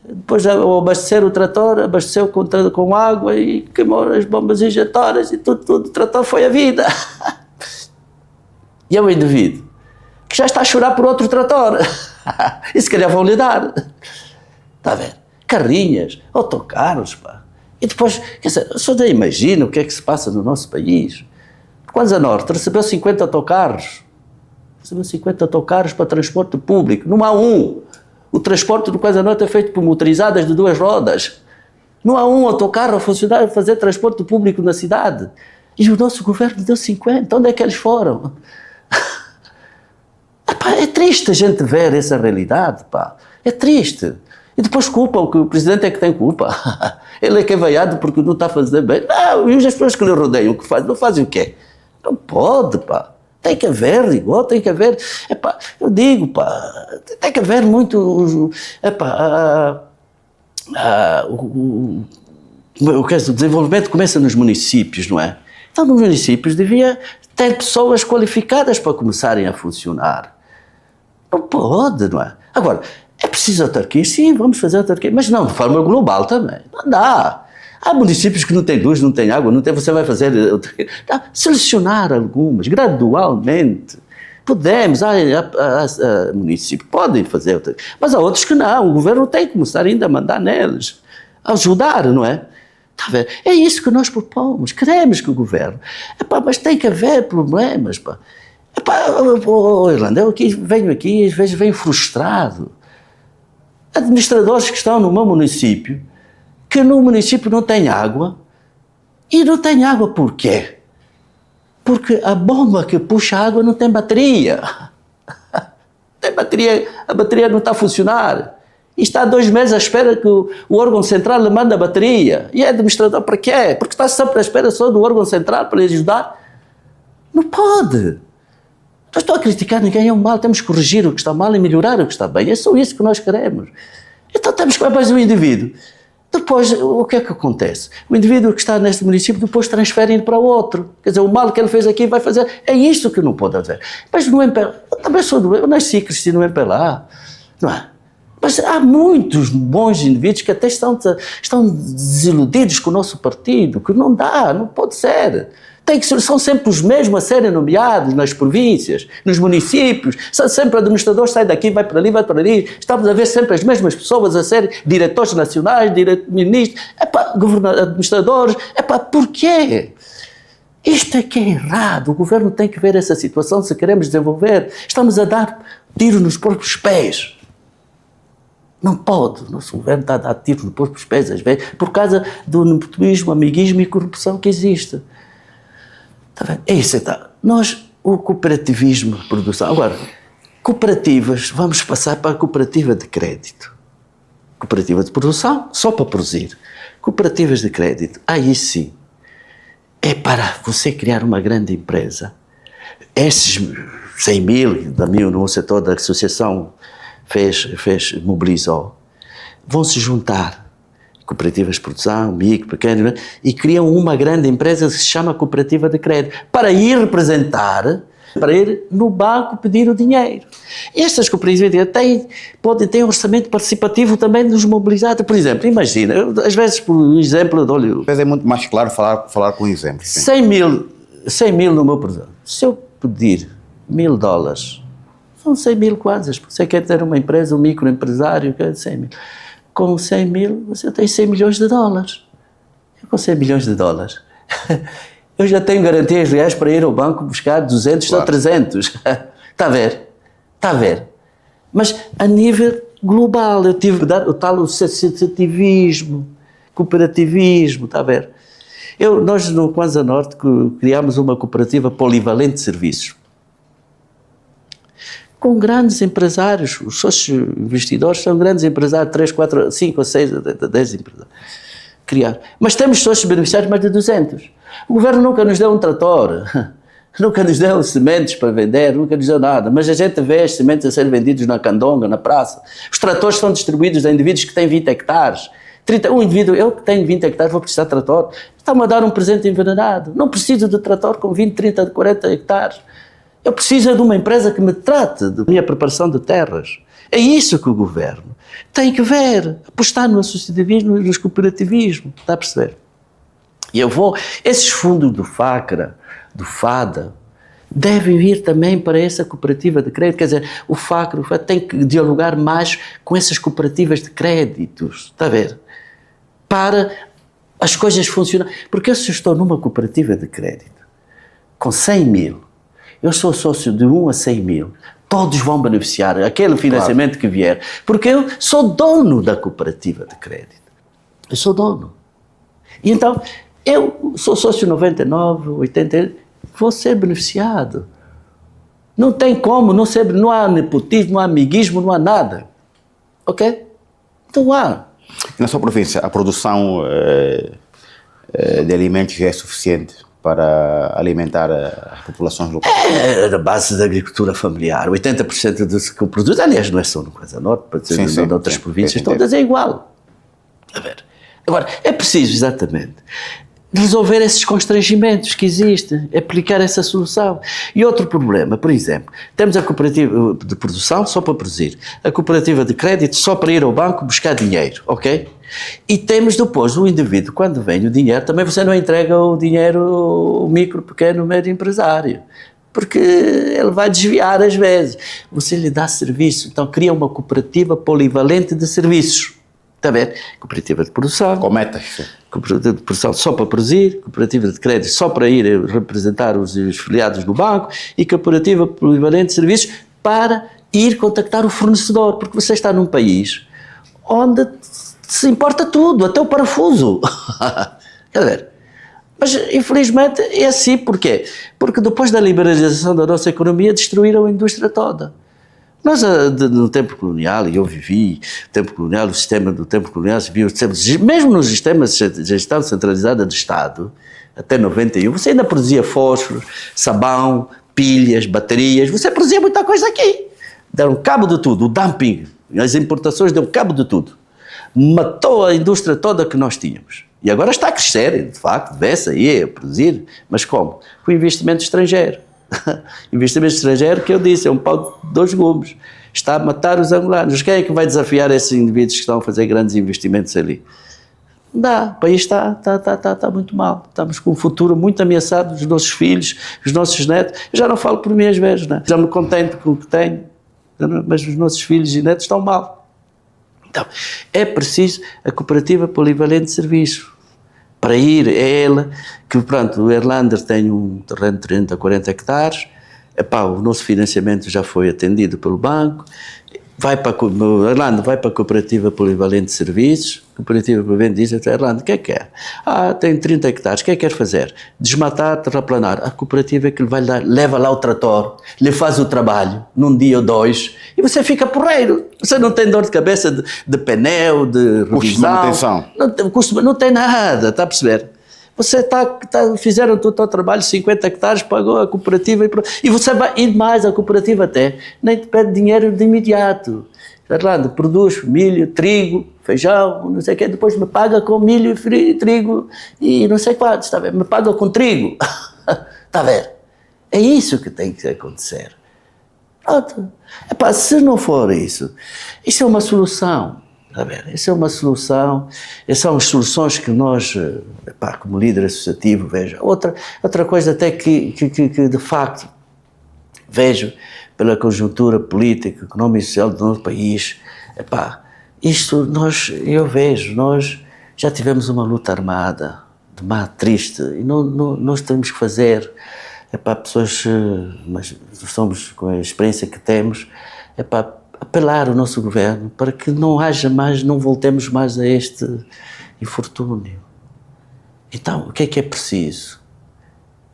Depois ao abastecer o trator, abasteceu com água e queimou as bombas injetoras e tudo, o trator foi a vida. E é o indivíduo que já está a chorar por outro trator. E se calhar vão lhe dar. Está a ver? Carrinhas, autocarros, pá. E depois, quer dizer, só daí imagina o que é que se passa no nosso país. Kwanza Norte recebeu 50 autocarros. Recebeu 50 autocarros para transporte público. Não há um. O transporte do Kwanza Norte é feito por motorizadas de 2 rodas. Não há um autocarro a funcionar, a fazer transporte público na cidade. E o nosso governo deu 50. Onde é que eles foram? Epá, é triste a gente ver essa realidade, pá. É triste. E depois culpam que o presidente é que tem culpa. Ele é que é vaiado porque não está a fazer bem. Não, e as pessoas que lhe rodeiam, o que fazem? Não fazem o quê? Não pode, pá. Tem que haver rigor, tem que haver... Epá, eu digo, pá, tem que haver muito... Epá, o desenvolvimento começa nos municípios, não é? Então, nos municípios devia ter pessoas qualificadas para começarem a funcionar. Não pode, não é? Agora, é preciso autarquia? Sim, vamos fazer autarquia, mas não de forma global também. Não dá. Há municípios que não têm luz, não têm água, não tem, você vai fazer... Selecionar algumas, gradualmente. Podemos, há municípios que podem fazer, mas há outros que não. O governo tem que começar ainda a mandar neles, a ajudar, não é? Está a ver? É isso que nós propomos. Queremos que o governo... Epá, mas tem que haver problemas, pá. Epá, Irlanda, eu venho aqui e às vezes venho frustrado. Administradores que estão no meu município, que no município não tem água, e não tem água por quê? Porque a bomba que puxa a água não tem bateria. Tem bateria, a bateria não está a funcionar. E está há 2 meses à espera que o órgão central lhe mande a bateria. E é administrador para quê? Porque está sempre à espera só do órgão central para lhe ajudar. Não pode. Não estou a criticar ninguém, é um mal, temos que corrigir o que está mal e melhorar o que está bem. É só isso que nós queremos. Então temos que ver mais o indivíduo. Depois, o que é que acontece? O indivíduo que está neste município depois transfere para outro. Quer dizer, o mal que ele fez aqui vai fazer. É isto que não pode haver. Mas no MPLA, eu também sou doente, eu nasci e cresci no MPLA, não é? Mas há muitos bons indivíduos que até estão desiludidos com o nosso partido, que não dá, não pode ser. São sempre os mesmos a serem nomeados nas províncias, nos municípios, são sempre administradores, sai daqui, vai para ali, estamos a ver sempre as mesmas pessoas a serem diretores nacionais, ministros, administradores, porquê? Isto é que é errado, o governo tem que ver essa situação se queremos desenvolver, estamos a dar tiro nos próprios pés. Não pode, o nosso governo está a dar tiro nos próprios pés, às vezes, por causa do nepotismo, amiguismo e corrupção que existe. Está bem? É isso, então. Nós, o cooperativismo de produção. Agora, cooperativas, vamos passar para a cooperativa de crédito. Cooperativa de produção, só para produzir. Cooperativas de crédito, aí sim, é para você criar uma grande empresa. Esses 100 mil, da minha, no setor da associação, mobilizou, vão se juntar. Cooperativas de produção, micro, pequeno, e criam uma grande empresa que se chama Cooperativa de Crédito, para ir representar, para ir no banco pedir o dinheiro. E estas cooperativas podem ter um orçamento participativo também dos mobilizados. Por exemplo, imagina, às vezes por exemplo, eu dou-lhe... Às vezes é muito mais claro falar com um exemplo. 100 mil no meu produto. Se eu pedir $1.000, são 100 mil kwanzas. Você quer ter uma empresa, um microempresário, quer 100 mil. Com 100 mil, você tem 100 milhões de dólares. Eu com 100 milhões de dólares, eu já tenho garantias reais para ir ao banco buscar 200 ou 300. Está a ver? Está a ver? Mas a nível global, eu tive que dar o tal associativismo, cooperativismo, está a ver? Nós no Kwanza Norte criámos uma cooperativa polivalente de serviços, com grandes empresários, os sócios investidores são grandes empresários, 3, 4, 5, 6, 10 empresários. Criar. Mas temos sócios beneficiários mais de 200. O governo nunca nos deu um trator, nunca nos deu sementes para vender, nunca nos deu nada, mas a gente vê as sementes a serem vendidos na candonga, na praça. Os tratores são distribuídos a indivíduos que têm 20 hectares. Um indivíduo, eu que tenho 20 hectares vou precisar de trator, está-me a dar um presente envenenado, não preciso de trator com 20, 30, 40 hectares. Eu preciso de uma empresa que me trate da minha preparação de terras. É isso que o governo tem que ver, apostar no associativismo e no cooperativismo, está a perceber? E esses fundos do FACRA, do FADA, devem vir também para essa cooperativa de crédito, quer dizer, o FACRA tem que dialogar mais com essas cooperativas de créditos, está a ver? Para as coisas funcionarem. Porque se eu estou numa cooperativa de crédito com 100 mil, eu sou sócio de 1 a 100 mil, todos vão beneficiar aquele financiamento que vier, porque eu sou dono da cooperativa de crédito. Eu sou dono. E então, eu sou sócio 99, 80, vou ser beneficiado. Não tem como, não há nepotismo, não há amiguismo, não há nada. Ok? Então há. Na sua província, a produção de alimentos já é suficiente para alimentar as populações locais? É a base da agricultura familiar. 80% do que produz, aliás, não é só no Kwanza Norte, pode ser em outras províncias, todas é igual. A ver. Agora, é preciso, exatamente, resolver esses constrangimentos que existem, aplicar essa solução. E outro problema, por exemplo, temos a cooperativa de produção só para produzir, a cooperativa de crédito só para ir ao banco buscar dinheiro, ok? E temos depois o indivíduo, quando vem o dinheiro, também você não entrega o dinheiro ao micro, pequeno, médio empresário, porque ele vai desviar às vezes. Você lhe dá serviço, então cria uma cooperativa polivalente de serviços. Está a ver? Cooperativa de produção. Com metas. Cooperativa de produção só para produzir, cooperativa de crédito só para ir representar os filiados no banco e cooperativa polivalente de serviços para ir contactar o fornecedor, porque você está num país onde se importa tudo, até o parafuso. Quer dizer, mas infelizmente é assim, porquê? Porque depois da liberalização da nossa economia destruíram a indústria toda. Nós, no tempo colonial, e eu vivi o tempo colonial, o sistema do tempo colonial, mesmo nos sistemas de gestão centralizada do Estado, até 91, você ainda produzia fósforo, sabão, pilhas, baterias, você produzia muita coisa aqui. Deram cabo de tudo, o dumping, as importações deu cabo de tudo. Matou a indústria toda que nós tínhamos. E agora está a crescer, de facto, vê-se aí a produzir, mas como? Com investimento estrangeiro. Investimento estrangeiro, que eu disse, é um pau de 2 gumes. Está a matar os angolanos. Quem é que vai desafiar esses indivíduos que estão a fazer grandes investimentos ali? Não dá, o país está muito mal. Estamos com um futuro muito ameaçado dos nossos filhos, dos nossos netos. Eu já não falo por mim às vezes, não é? Já me contento com o que tenho, mas os nossos filhos e netos estão mal. Então, é preciso a cooperativa polivalente de serviço. Para ir, é ela, que pronto, o Erlander tem um terreno de 30 a 40 hectares, epá, o nosso financiamento já foi atendido pelo banco, o Erlander vai para a cooperativa polivalente de serviços, a cooperativa polivalente diz, Erlander, o que é que é? Tem 30 hectares, o que é que quer fazer? Desmatar, terraplanar. A cooperativa é que lhe vai dar, leva lá o trator, lhe faz o trabalho, num dia ou 2, e você fica porreiro. Você não tem dor de cabeça de pneu, de revisão. Não tem nada, está a perceber? Você fizeram todo o trabalho, 50 hectares, pagou a cooperativa e você vai ir mais, a cooperativa até, nem te pede dinheiro de imediato. Erlando, produz milho, trigo, feijão, não sei o quê, depois me paga com milho, trigo e não sei quantos, está a ver? Me paga com trigo, está a ver? É isso que tem que acontecer. Pronto. Epá, se não for isso é uma solução. A ver, isso é uma solução, essas são as soluções que nós, como líder associativo, vejo. Outra coisa até que de facto vejo pela conjuntura política, económica e social do nosso país, eu vejo, nós já tivemos uma luta armada, triste, e nós temos que fazer pessoas, mas somos com a experiência que temos, apelar ao nosso governo para que não haja mais, não voltemos mais a este infortúnio. Então, o que é preciso?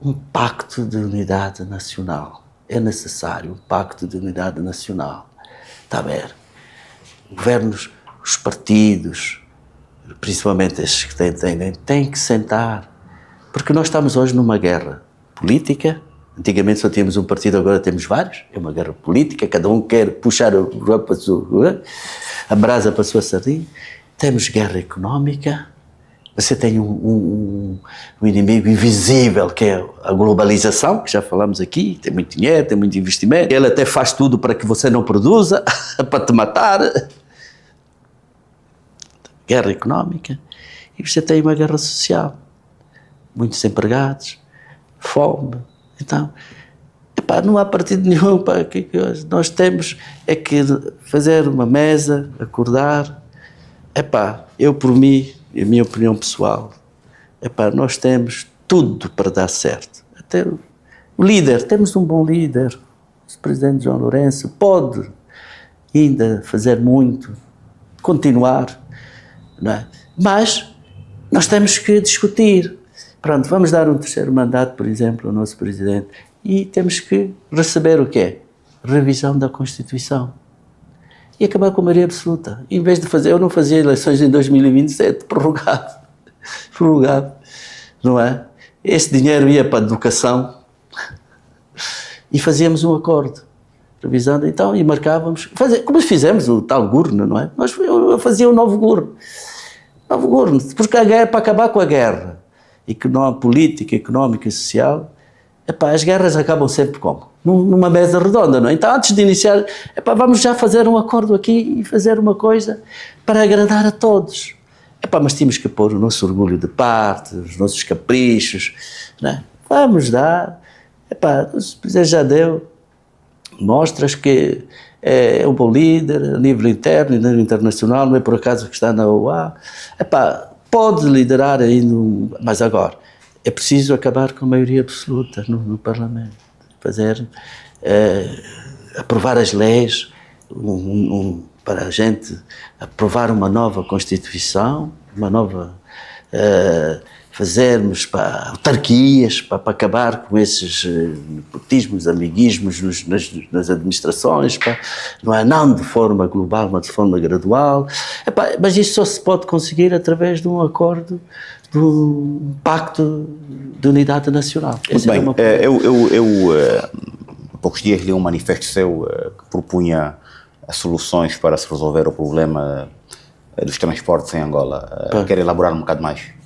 Um pacto de unidade nacional. É necessário um pacto de unidade nacional. Está a ver? Governos, os partidos, principalmente estes que têm que sentar. Porque nós estamos hoje numa guerra política. Antigamente só tínhamos um partido, agora temos vários. É uma guerra política, cada um quer puxar a brasa para a sua sardinha. Temos guerra económica. Você tem um inimigo invisível, que é a globalização, que já falamos aqui, tem muito dinheiro, tem muito investimento. Ele até faz tudo para que você não produza, para te matar. Guerra económica. E você tem uma guerra social. Muitos empregados, fome. Então, não há partido nenhum. Que nós temos é que fazer uma mesa, acordar. Eu por mim, a minha opinião pessoal, nós temos tudo para dar certo. Até o líder, temos um bom líder. O presidente João Lourenço pode ainda fazer muito, continuar, não é? Mas nós temos que discutir. Pronto, vamos dar um terceiro mandato, por exemplo, ao nosso presidente, e temos que receber o quê? Revisão da Constituição. E acabar com a maioria absoluta. Em vez de fazer, eu não fazia eleições em 2027, prorrogado, não é? Esse dinheiro ia para a educação e fazíamos um acordo, revisando então, e marcávamos, como fizemos o tal Gurno, não é? Eu fazia o novo Gurno, porque a guerra, para acabar com a guerra, política, económica e social, as guerras acabam sempre como? Numa mesa redonda, não é? Então, antes de iniciar, vamos já fazer um acordo aqui e fazer uma coisa para agradar a todos. Mas tínhamos que pôr o nosso orgulho de parte, os nossos caprichos, não é? Vamos dar. O presidente já deu mostras que é um bom líder a nível interno e nível internacional, não é por acaso que está na OA. Pode liderar ainda, mas agora é preciso acabar com a maioria absoluta no Parlamento, aprovar as leis, para a gente aprovar uma nova Constituição, fazermos autarquias para acabar com esses nepotismos, amiguismos nas administrações, não de forma global, mas de forma gradual. Mas isso só se pode conseguir através de um acordo, de um pacto de unidade nacional. Muito bem, há poucos dias li um manifesto seu que propunha soluções para se resolver o problema dos transportes em Angola. Quer elaborar um bocado mais?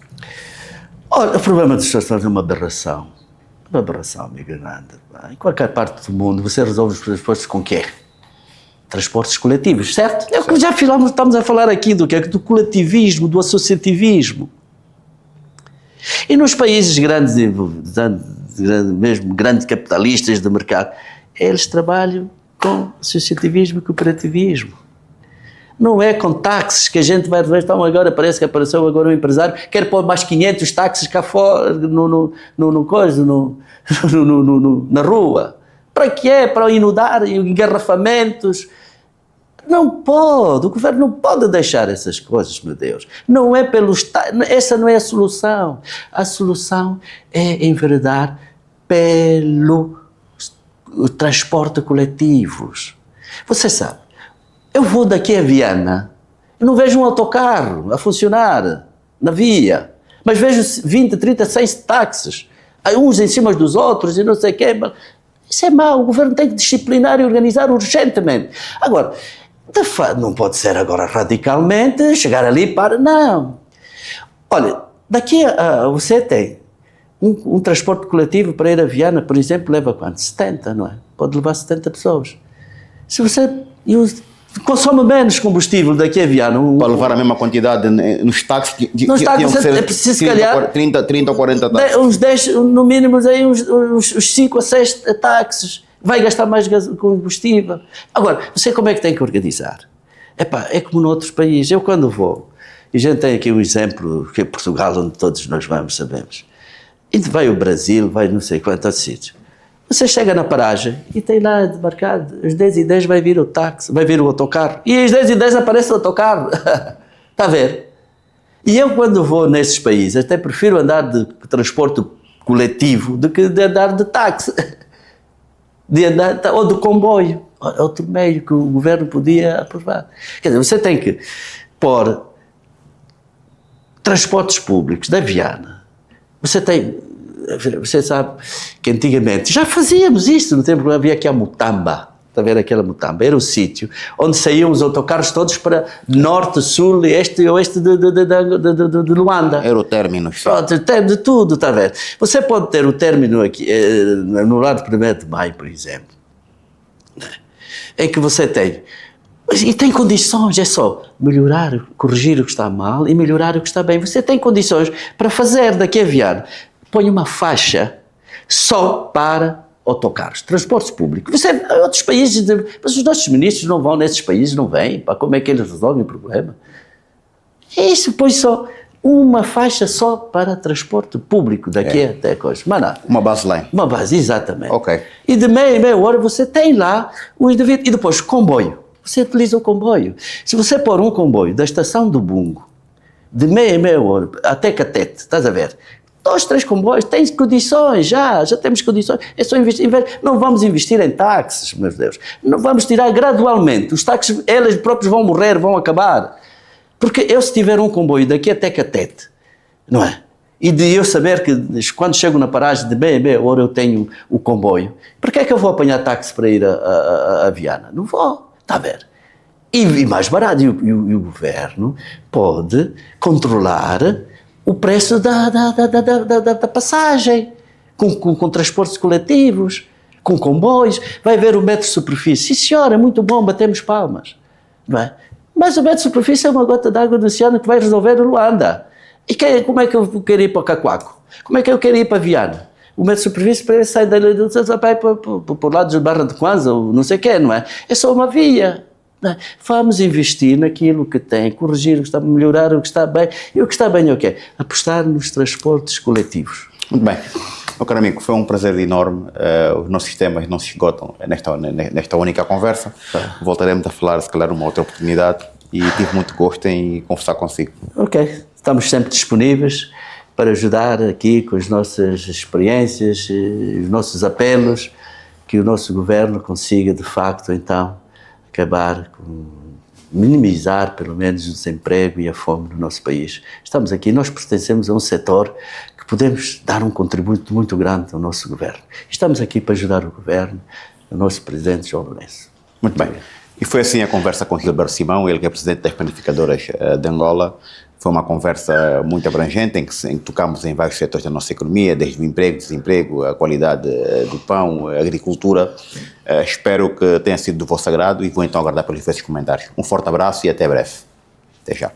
Olha, o problema dos transportes é uma aberração, amigo Hernando. Em qualquer parte do mundo, você resolve os transportes com o quê? Transportes coletivos, certo? É o que já estamos a falar aqui do coletivismo, do associativismo. E nos países grandes, mesmo grandes capitalistas de mercado, eles trabalham com associativismo e cooperativismo. Não é com táxis que a gente vai ver, então agora parece que apareceu agora um empresário, quer pôr mais 500 táxis cá fora, na rua. Para quê? Para inundar engarrafamentos. Não pode, o governo não pode deixar essas coisas, meu Deus. Não é essa não é a solução. A solução é enveredar pelo transporte coletivos. Você sabe, eu vou daqui a Viana, eu não vejo um autocarro a funcionar na via, mas vejo 20, 30, 100 táxis, uns em cima dos outros e não sei o quê. Isso é mau, o governo tem que disciplinar e organizar urgentemente. Agora, não pode ser agora radicalmente, chegar ali para... Não. Olha, daqui você tem um transporte coletivo para ir a Viana, por exemplo, leva quanto? 70, não é? Pode levar 70 pessoas. Se você consome menos combustível daqui a Viana... Para levar a mesma quantidade nos táxis, é preciso, se calhar, 30 ou 40 táxis. Uns 10, no mínimo, aí uns 5 a 6 táxis. Vai gastar mais combustível. Agora, você como é que tem que organizar? É como noutros países. Eu quando vou, e a gente tem aqui um exemplo, que é Portugal, onde todos nós vamos, sabemos. E vai o Brasil, vai não sei quantos sítios. Você chega na paragem e tem lá demarcado, às 10h10 vai vir o táxi, vai vir o autocarro, e às 10h10 aparece o autocarro. Está a ver? E eu, quando vou nesses países, até prefiro andar de transporte coletivo do que de andar de táxi, de andar, ou de comboio. Outro meio que o governo podia aprovar. Quer dizer, você tem que pôr transportes públicos da Viana. Você sabe que antigamente já fazíamos isto, no tempo que havia aqui a Mutamba. Está a ver aquela Mutamba? Era o sítio onde saíam os autocarros todos para norte, sul, este e oeste de Luanda. Era o término. Pronto, tem de tudo, está a ver? Você pode ter o término aqui, no lado 1º de Maio, por exemplo, em que você tem, e tem condições, é só melhorar, corrigir o que está mal e melhorar o que está bem. Você tem condições para fazer daqui a Viana. Põe uma faixa só para autocarros, transportes públicos. Você, outros países, mas os nossos ministros não vão nesses países, não vêm, pá, como é que eles resolvem o problema? Isso, põe só uma faixa só para transporte público, daqui até a coisa. Mas não. Uma baseline. Uma base, exatamente. Ok. E de meia em meia hora você tem lá o indivíduo. E depois comboio. Você utiliza o comboio. Se você pôr um comboio da estação do Bungo, de meia em meia hora, até Catete, estás a ver? 2, 3 comboios, tens condições, já temos condições. É só investir. Não vamos investir em táxis, meus Deus. Não vamos tirar gradualmente. Os táxis, eles próprios vão morrer, vão acabar. Porque eu, se tiver um comboio daqui até Catete, não é? E de eu saber que quando chego na paragem de meia em meia hora eu tenho o comboio, por que é que eu vou apanhar táxi para ir a Viana? Não vou, está a ver? E mais barato. E o governo pode controlar o preço da passagem, com transportes coletivos, com comboios. Vai ver o metro de superfície. Sim, senhora, é muito bom, batemos palmas. Não é? Mas o metro de superfície é uma gota d'água no oceano que vai resolver o Luanda. E como é que eu quero ir para Cacoaco? Como é que eu quero ir para Viana? O metro de superfície para ele sai dali para o lado de Barra de Kwanza, ou não sei o quê, não é? É só uma via. Vamos investir naquilo que tem, corrigir o que está, melhorar o que está bem. E o que está bem é o quê? Apostar nos transportes coletivos. Muito bem. Meu caro amigo, foi um prazer enorme. Os nossos temas não se esgotam nesta única conversa. Voltaremos a falar, se calhar, numa outra oportunidade. E tive muito gosto em conversar consigo. Ok. Estamos sempre disponíveis para ajudar aqui com as nossas experiências, os nossos apelos, que o nosso governo consiga, de facto, então, acabar com, minimizar, pelo menos, o desemprego e a fome no nosso país. Estamos aqui, nós pertencemos a um setor que podemos dar um contributo muito grande ao nosso governo. Estamos aqui para ajudar o governo, o nosso presidente João Lourenço. Muito bem. E foi assim a conversa com Gilberto Simão, ele que é presidente das panificadoras de Angola. Foi uma conversa muito abrangente em que tocamos em vários setores da nossa economia, desde o emprego, desemprego, a qualidade do pão, a agricultura. Espero que tenha sido do vosso agrado e vou então aguardar pelos vossos comentários. Um forte abraço e até breve. Até já.